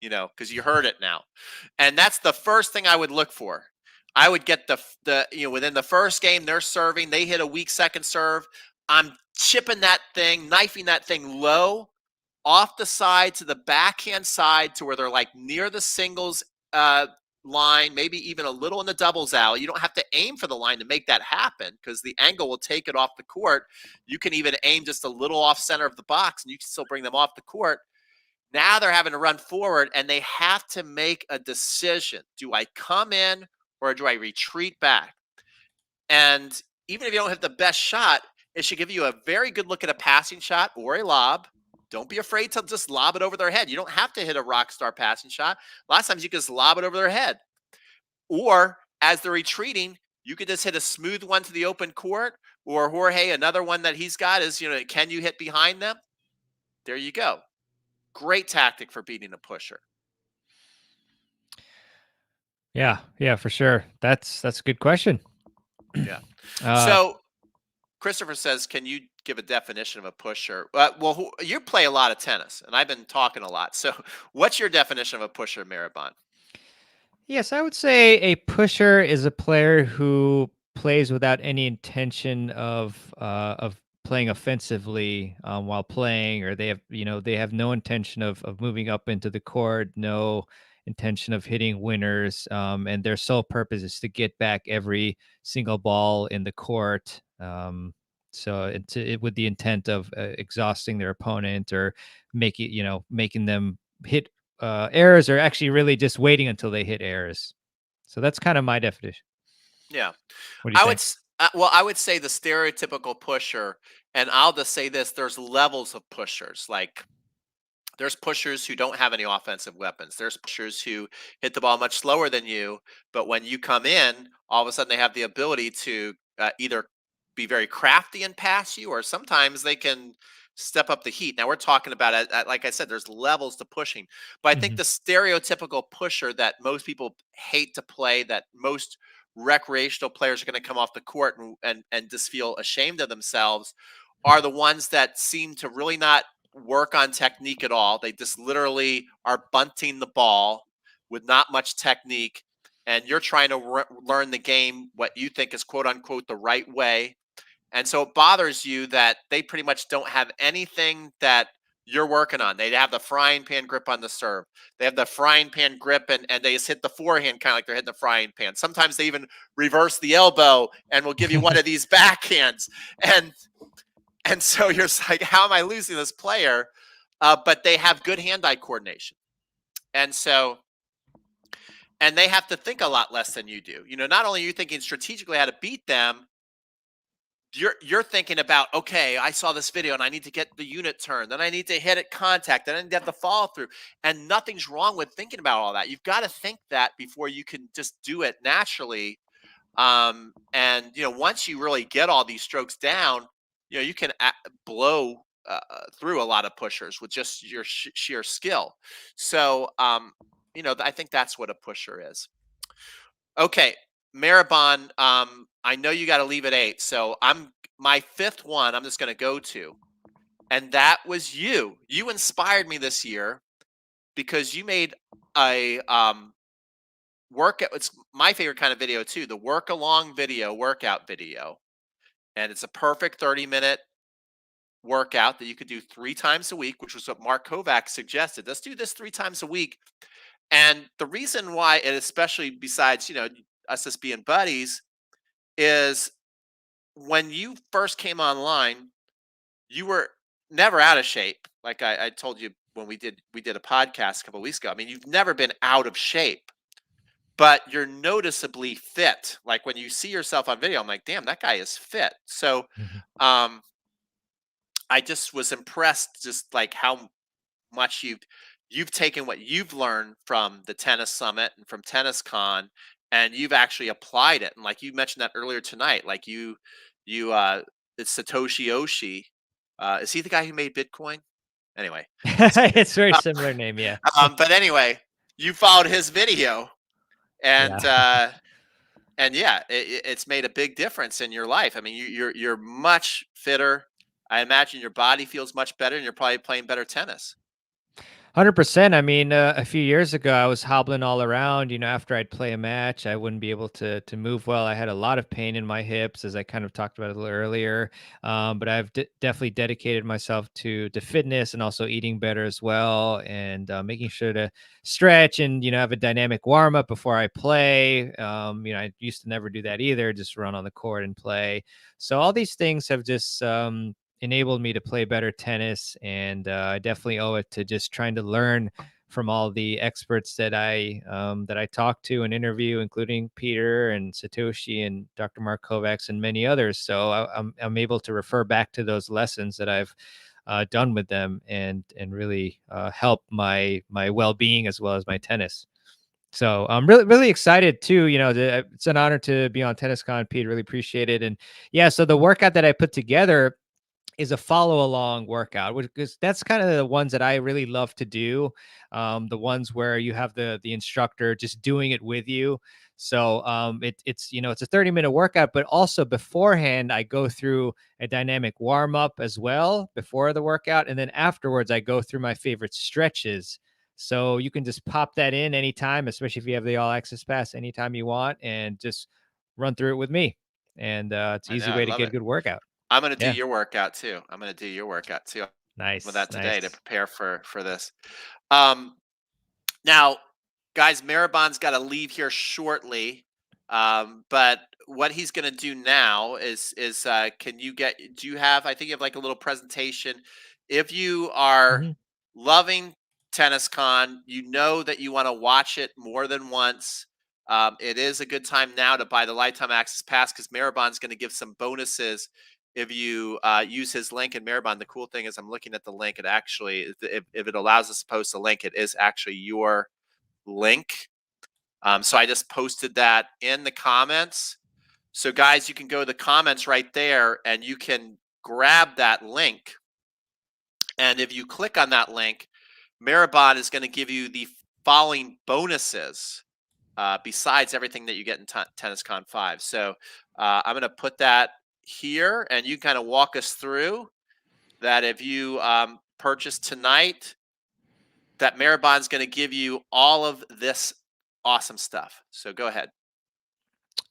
because you heard it now. And that's the first thing I would look for. I would get within the first game, they're serving, they hit a weak second serve. I'm chipping that thing, knifing that thing low, off the side to the backhand side to where they're like near the singles line, maybe even a little in the doubles alley. You don't have to aim for the line to make that happen, because the angle will take it off the court. You can even aim just a little off center of the box, and you can still bring them off the court. Now they're having to run forward, and they have to make a decision. Do I come in or do I retreat back? And even if you don't have the best shot, it should give you a very good look at a passing shot or a lob. Don't be afraid to just lob it over their head. You don't have to hit a rock star passing shot. A lot of times you can just lob it over their head. Or as they're retreating, you could just hit a smooth one to the open court. Or Jorge, another one that he's got is, can you hit behind them? There you go. Great tactic for beating a pusher. Yeah, for sure. That's a good question. Yeah. So Christopher says, can you give a definition of a pusher? Well, you play a lot of tennis, and I've been talking a lot. So what's your definition of a pusher, Maribon? Yes, I would say a pusher is a player who plays without any intention of playing offensively while playing, or they have no intention of moving up into the court, no intention of hitting winners, and their sole purpose is to get back every single ball in the court. With the intent of exhausting their opponent, or making them hit errors, or actually really just waiting until they hit errors. So that's kind of my definition. Yeah. What do you think? I would say the stereotypical pusher, and I'll just say this: there's levels of pushers. Like there's pushers who don't have any offensive weapons. There's pushers who hit the ball much slower than you, but when you come in, all of a sudden they have the ability to either be very crafty and pass you, or sometimes they can step up the heat. Now we're talking about like I said, there's levels to pushing, but I think Mhm. the stereotypical pusher that most people hate to play, that most recreational players are going to come off the court and just feel ashamed of themselves, are the ones that seem to really not work on technique at all. They just literally are bunting the ball with not much technique. And you're trying to learn the game, what you think is quote unquote the right way. And so it bothers you that they pretty much don't have anything that you're working on. They have the frying pan grip on the serve. They have the frying pan grip, and they just hit the forehand kind of like they're hitting the frying pan. Sometimes they even reverse the elbow and will give you one of these backhands. And and so you're like, how am I losing this player? But they have good hand-eye coordination. And so, and they have to think a lot less than you do. Not only are you thinking strategically how to beat them, you're thinking about, okay, I saw this video and I need to get the unit turn, then I need to hit it contact, then I need to have the follow through. And nothing's wrong with thinking about all that. You've got to think that before you can just do it naturally. And once you really get all these strokes down, you can blow through a lot of pushers with just your sheer skill. So, I think that's what a pusher is. Okay, Maribon, I know you got to leave at 8, so my fifth one. I'm just going to go to, and that was you. You inspired me this year because you made a workout. It's my favorite kind of video too, the work along video, workout video. And it's a perfect 30-minute workout that you could do 3 times a week, which was what Mark Kovac suggested. Let's do this 3 times a week. And the reason why, and especially besides, us just being buddies, is when you first came online, you were never out of shape. Like I told you when we did a podcast a couple of weeks ago. I mean, you've never been out of shape, but you're noticeably fit. Like when you see yourself on video, I'm like, damn, that guy is fit. So Mhm. um, I just was impressed, just like how much you've taken what you've learned from the tennis summit and from tennis con, and you've actually applied it. And like you mentioned that earlier tonight, like you it's Satoshi Oshi. Is he the guy who made Bitcoin? Anyway, It's very similar name, yeah. but anyway, you followed his video, Yeah. and and yeah, it's made a big difference in your life. I mean, you're much fitter. I imagine your body feels much better, and you're probably playing better tennis. 100%. I mean, a few years ago, I was hobbling all around. After I'd play a match, I wouldn't be able to move well. I had a lot of pain in my hips, as I kind of talked about a little earlier. But I've definitely dedicated myself to fitness, and also eating better as well, and making sure to stretch and have a dynamic warm up before I play. I used to never do that either; just run on the court and play. So all these things have just enabled me to play better tennis, and I definitely owe it to just trying to learn from all the experts that I talk to and interview, including Peter and Satoshi and Dr. Mark Kovacs and many others. So I'm able to refer back to those lessons that I've done with them, and really help my well being as well as my tennis. So I'm really excited too. It's an honor to be on TennisCon, Pete. Really appreciate it. And yeah, so the workout that I put together is a follow along workout, which is that's kind of the ones that I really love to do. The ones where you have the instructor just doing it with you. So it's a 30-minute workout, but also beforehand I go through a dynamic warm up as well before the workout, and then afterwards I go through my favorite stretches. So you can just pop that in anytime, especially if you have the all access pass, anytime you want, and just run through it with me. and it's an I know. easy I way to love get a it. good workout. I'm going to do Yeah, your workout too. I'm going to do your workout too. With nice, that today to nice. prepare for this. Um, Now, guys, Maribon's got to leave here shortly. But what he's going to do now is can you get? Do you have? I think you have like a little presentation. If you are Hmm. loving Tennis Con, you know that you want to watch it more than once. It is a good time now to buy the lifetime access pass because Maribon's going to give some bonuses if you use his link. And Maribon, the cool thing is I'm looking at the link. It actually, if it allows us to post a link, it is actually your link. So I just posted that in the comments. So guys, you can go to the comments right there and you can grab that link. And if you click on that link, Maribon is going to give you the following bonuses besides everything that you get in TennisCon 5. So I'm going to put that here and you kind of walk us through that. If you purchase tonight, that Maribon's going to give you all of this awesome stuff. So go ahead.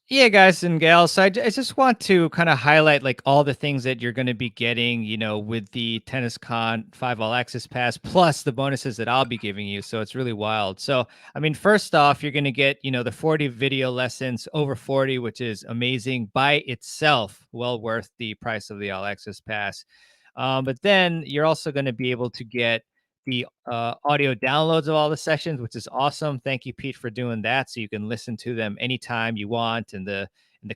Yeah, guys and gals. So I just want to kind of highlight like all the things that you're going to be getting, with the Tennis Con 5 All Access Pass plus the bonuses that I'll be giving you. So it's really wild. So, I mean, first off, you're going to get, the 40 video lessons over 40, which is amazing by itself, well worth the price of the All Access Pass. But then you're also going to be able to get the audio downloads of all the sessions, which is awesome. Thank you, Pete, for doing that. So you can listen to them anytime you want in the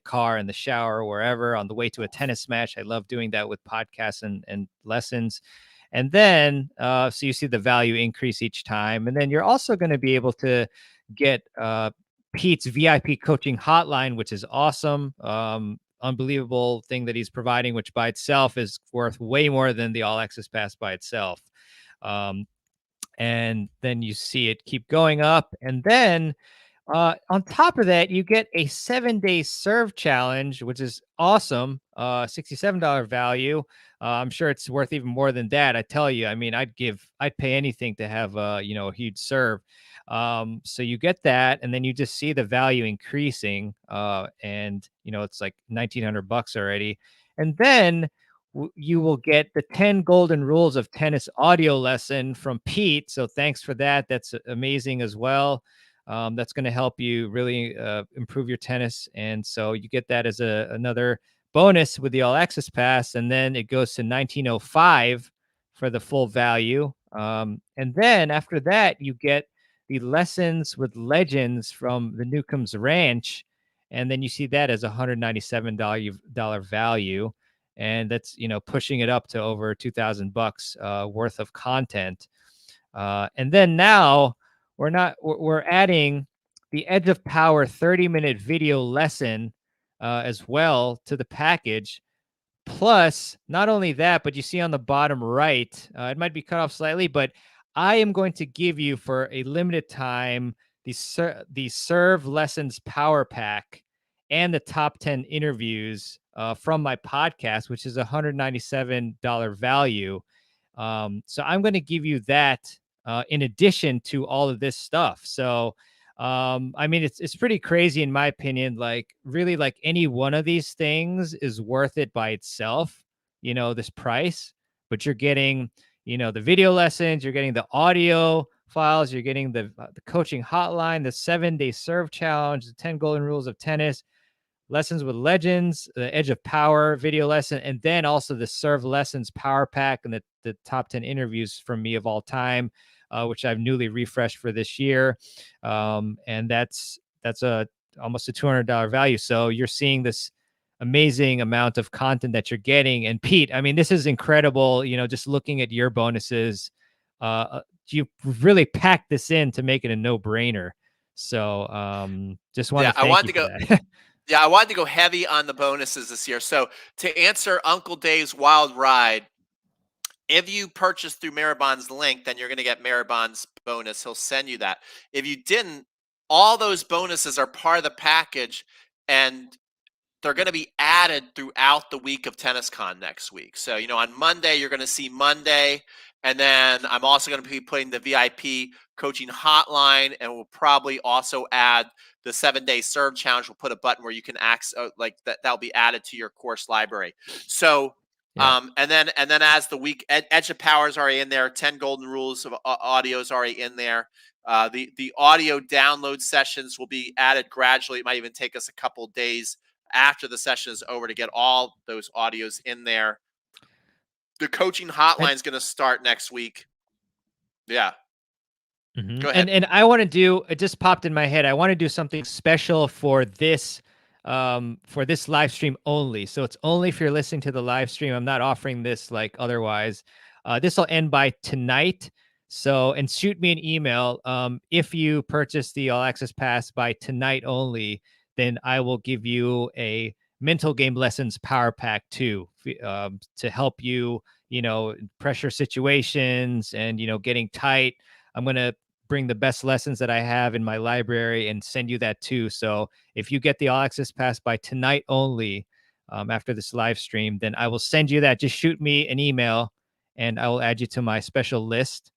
car, in the shower, wherever, on the way to a tennis match. I love doing that with podcasts and lessons. And then, so you see the value increase each time. And then you're also going to be able to get Pete's VIP coaching hotline, which is awesome. Unbelievable thing that he's providing, which by itself is worth way more than the All Access Pass by itself. Um, and then you see it keep going up. And then on top of that, you get a 7-day serve challenge, which is awesome. $67 value. I'm sure it's worth even more than that. I tell you, I mean, I'd pay anything to have a huge serve. So you get that, and then you just see the value increasing, and it's like $1,900 already. And then you will get the 10 golden rules of tennis audio lesson from Pete. So thanks for that. That's amazing as well. That's going to help you really improve your tennis. And so you get that as another bonus with the All Access Pass. And then it goes to 1905 for the full value. And then after that, you get the lessons with legends from the Newcomb's Ranch. And then you see that as $197 value. And that's, pushing it up to over $2,000 worth of content. And then now we're adding the Edge of Power 30-minute video lesson as well to the package. Plus, not only that, but you see on the bottom right, it might be cut off slightly, but I am going to give you for a limited time the Serve Lessons Power Pack and the top 10 interviews from my podcast, which is $197 value. So I'm going to give you that in addition to all of this stuff. So, I mean, it's pretty crazy in my opinion. Like, really, like any one of these things is worth it by itself. This price, but you're getting, the video lessons, you're getting the audio files, you're getting the coaching hotline, the 7-day serve challenge, the 10 golden rules of tennis, lessons with legends, the Edge of Power video lesson, and then also the Serve Lessons Power Pack and the top 10 interviews from me of all time, which I've newly refreshed for this year. And that's a almost a $200 value. So you're seeing this amazing amount of content that you're getting. And Pete, I mean, this is incredible. Just looking at your bonuses, you really packed this in to make it a no-brainer. So just want Yeah, to I thank wanted you to for go. that. Yeah, I wanted to go heavy on the bonuses this year. So to answer Uncle Dave's wild ride, if you purchase through Maribon's link, then you're going to get Maribon's bonus. He'll send you that. If you didn't, all those bonuses are part of the package, and they're going to be added throughout the week of TennisCon next week. So, on Monday, you're going to see Monday, And then I'm also going to be putting the VIP coaching hotline, and we'll probably also add the 7-day serve challenge. We'll put a button where you can access like that. That'll be added to your course library. So, Yeah. and then as the week, Edge of Power is already in there. 10 golden rules of audio is already in there. The audio download sessions will be added gradually. It might even take us a couple days after the session is over to get all those audios in there. The coaching hotline is going to start next week. Yeah. Mm-hmm. Go ahead. And I want to do, it just popped in my head. I want to do something special for this live stream only. So it's only if you're listening to the live stream. I'm not offering this like otherwise. This will end by tonight. So, and shoot me an email. If you purchase the All Access Pass by tonight only, then I will give you a mental game lessons power pack too, to help you, pressure situations and, getting tight. I'm going to bring the best lessons that I have in my library and send you that too. So if you get the All Access Pass by tonight only, after this live stream, then I will send you that. Just shoot me an email and I will add you to my special list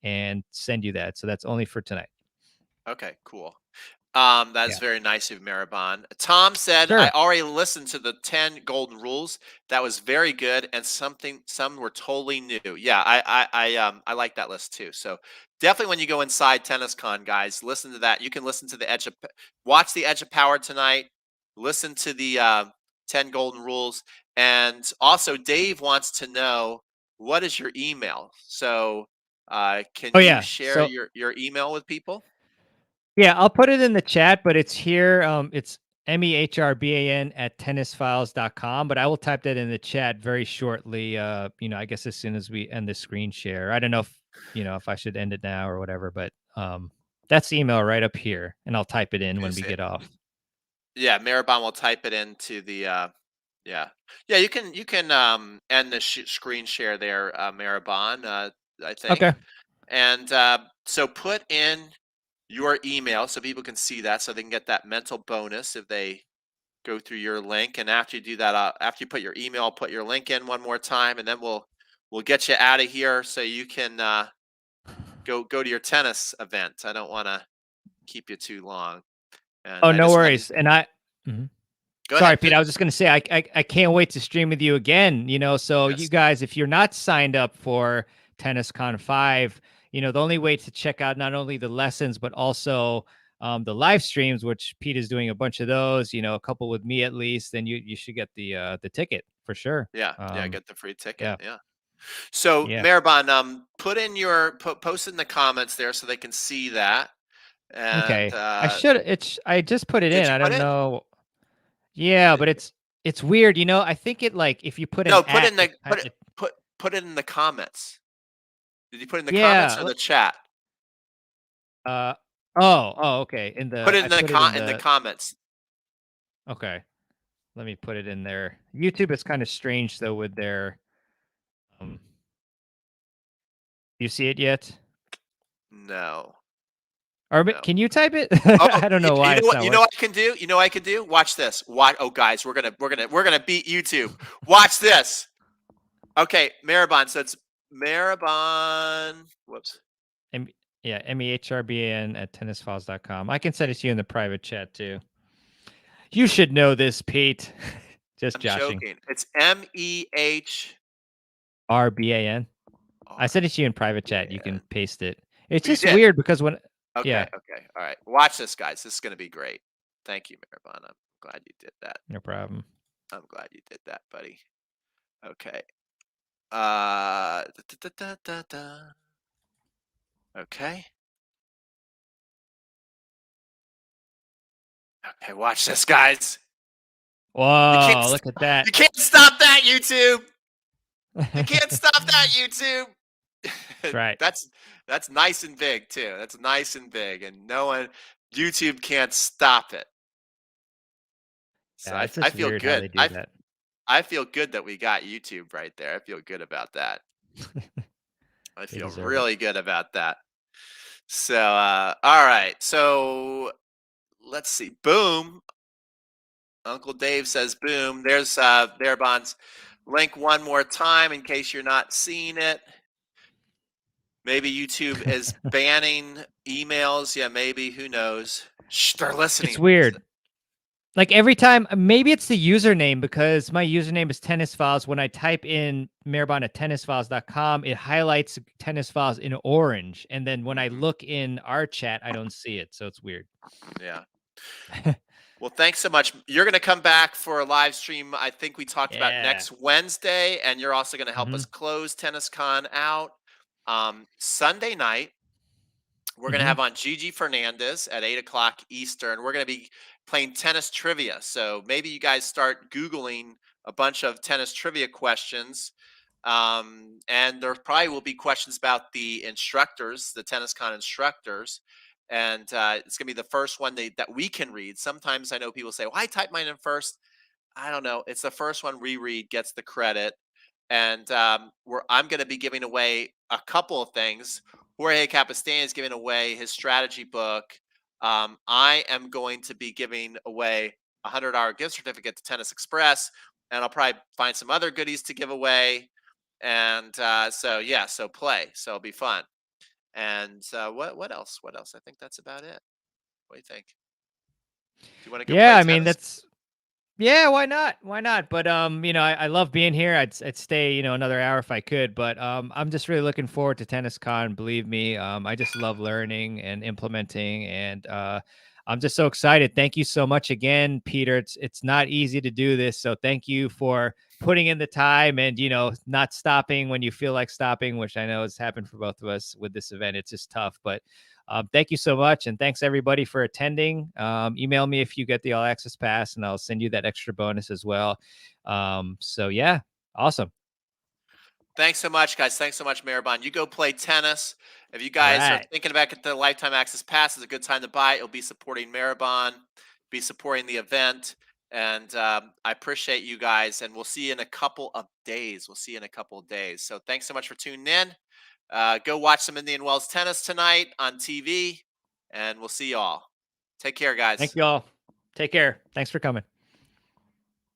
and send you that. So that's only for tonight. Okay, cool. That's Yeah. very nice of Maribon. Tom said, I Sure. already listened to the 10 golden rules. That was very good. And some were totally new. Yeah, I like that list too. So definitely when you go inside TennisCon, guys, listen to that. You can listen to watch the Edge of Power tonight, listen to the 10 golden rules. And also Dave wants to know, what is your email? So can Oh you yeah. share So your email with people? yeah, I'll put it in the chat, but it's here. It's MEHRBAN at tennisfiles.com, but I will type that in the chat very shortly. I guess as soon as we end the screen share. I don't know if I should end it now or whatever, but that's the email right up here, and I'll type it in when we get off. Yeah, Maribon will type it into the yeah. Yeah, you can end the screen share there, Maribon, I think. Okay. And so put in your email so people can see that, so they can get that mental bonus if they go through your link. And after you do that, after you put your email, put your link in one more time, and then we'll get you out of here so you can go to your tennis event. I don't want to keep you too long. And Oh, I no just had to worries. And Mhm. go Sorry, ahead. Pete. I was just going to say, I can't wait to stream with you again. So you Yes. guys, if you're not signed up for TennisCon 5, the only way to check out not only the lessons, but also the live streams, which Pete is doing a bunch of those, a couple with me at least, then you should get the ticket for sure. Yeah. Yeah. Get the free ticket. Yeah. Yeah. So Yeah. Maribon, put in your post in the comments there so they can see that. And Okay. I just put it did in. you I put don't it? know. Yeah, Did but you? it's weird. I think it like if you put an No, put at, in it, the put it in the comments. Did you put it in the comments or yeah. the chat? Uh okay. Put it I in the put it in in the the comments. okay. Let me put it in there. YouTube is kind of strange though with their you see it yet? No. Or No. can you type it? Oh, I don't know why you know it's what? not You know working. what I can do? You know what I can do? Watch this. Watch. Oh, guys, we're gonna beat YouTube. Watch this. Okay, Maribon. So it's Maribon. Whoops. M- yeah, MEHRBAN at tennisfiles.com. I can send it to you in the private chat too. You should know this, Pete. Just I'm joshing. joking. It's MEH. RBAN. I R sent it to you in private B A chat. You can N. paste it. It's Oh, you just did. weird because when Okay. yeah, Okay. All right. Watch this, guys. This is gonna be great. Thank you, Maribon. I'm glad you did that. no problem. I'm glad you did that, buddy. Okay. Da, da, da, da, da. Okay. Okay. Watch this, guys. You can't. Whoa, look at that. You can't stop that, YouTube. You can't stop that, YouTube. That's right. That's nice and big too. That's nice and big, and no one, YouTube can't stop it. So Yeah, it's I just feel weird how good. they do that. I feel good that we got YouTube right there. I feel good about that. I They feel deserve it. really good about that. So all right. So let's see. Boom. Uncle Dave says boom. There's there Bonds. Link one more time in case you're not seeing it. Maybe YouTube is banning emails. Yeah, maybe. Who knows? Shh, they're It's listening. weird. Like every time, maybe it's the username because my username is Tennis Files. When I type in Maribon at tennisfiles.com, it highlights Tennis Files in orange. And then when I Mhm. look in our chat, I don't see it. So it's weird. Yeah. Well, thanks so much. You're going to come back for a live stream. I think we talked about Yeah. next Wednesday, and you're also going to help Hmm. us close TennisCon out. Sunday night, we're going to Hmm. have on Gigi Fernandez at 8 o'clock Eastern. We're going to be playing tennis trivia. So maybe you guys start Googling a bunch of tennis trivia questions. And there probably will be questions about the instructors, the TennisCon instructors. And it's going to be the first one that we can read. Sometimes I know people say, well, I type mine in first. I don't know. It's the first one we read gets the credit. And I'm going to be giving away a couple of things. Jorge Kappestani is giving away his strategy book. I am going to be giving away a $100 gift certificate to Tennis Express, and I'll probably find some other goodies to give away. And so play. So it'll be fun. And what else? What else? I think that's about it. What do you think? Do you want to go Yeah. play I mean, tennis? that's, yeah, why not? Why not? But I love being here. I'd stay, another hour if I could. But I'm just really looking forward to TennisCon. Believe me, I just love learning and implementing, and I'm just so excited. Thank you so much again, Peter. It's not easy to do this, so thank you for putting in the time and not stopping when you feel like stopping, which I know has happened for both of us with this event. It's just tough, but thank you so much. And thanks everybody for attending. Email me if you get the all access pass and I'll send you that extra bonus as well. So yeah, awesome. Thanks so much, guys. Thanks so much, Maribon. You go play tennis. If you All guys are right. thinking about getting the lifetime access pass, it's a good time to buy it. You'll be supporting Maribon, be supporting the event, and I appreciate you guys. And we'll see you in a couple of days. We'll see you in a couple of days. So thanks so much for tuning in. Go watch some Indian Wells tennis tonight on TV, and we'll see you all. Take care, Thank guys. you all. Take care. Thanks for coming.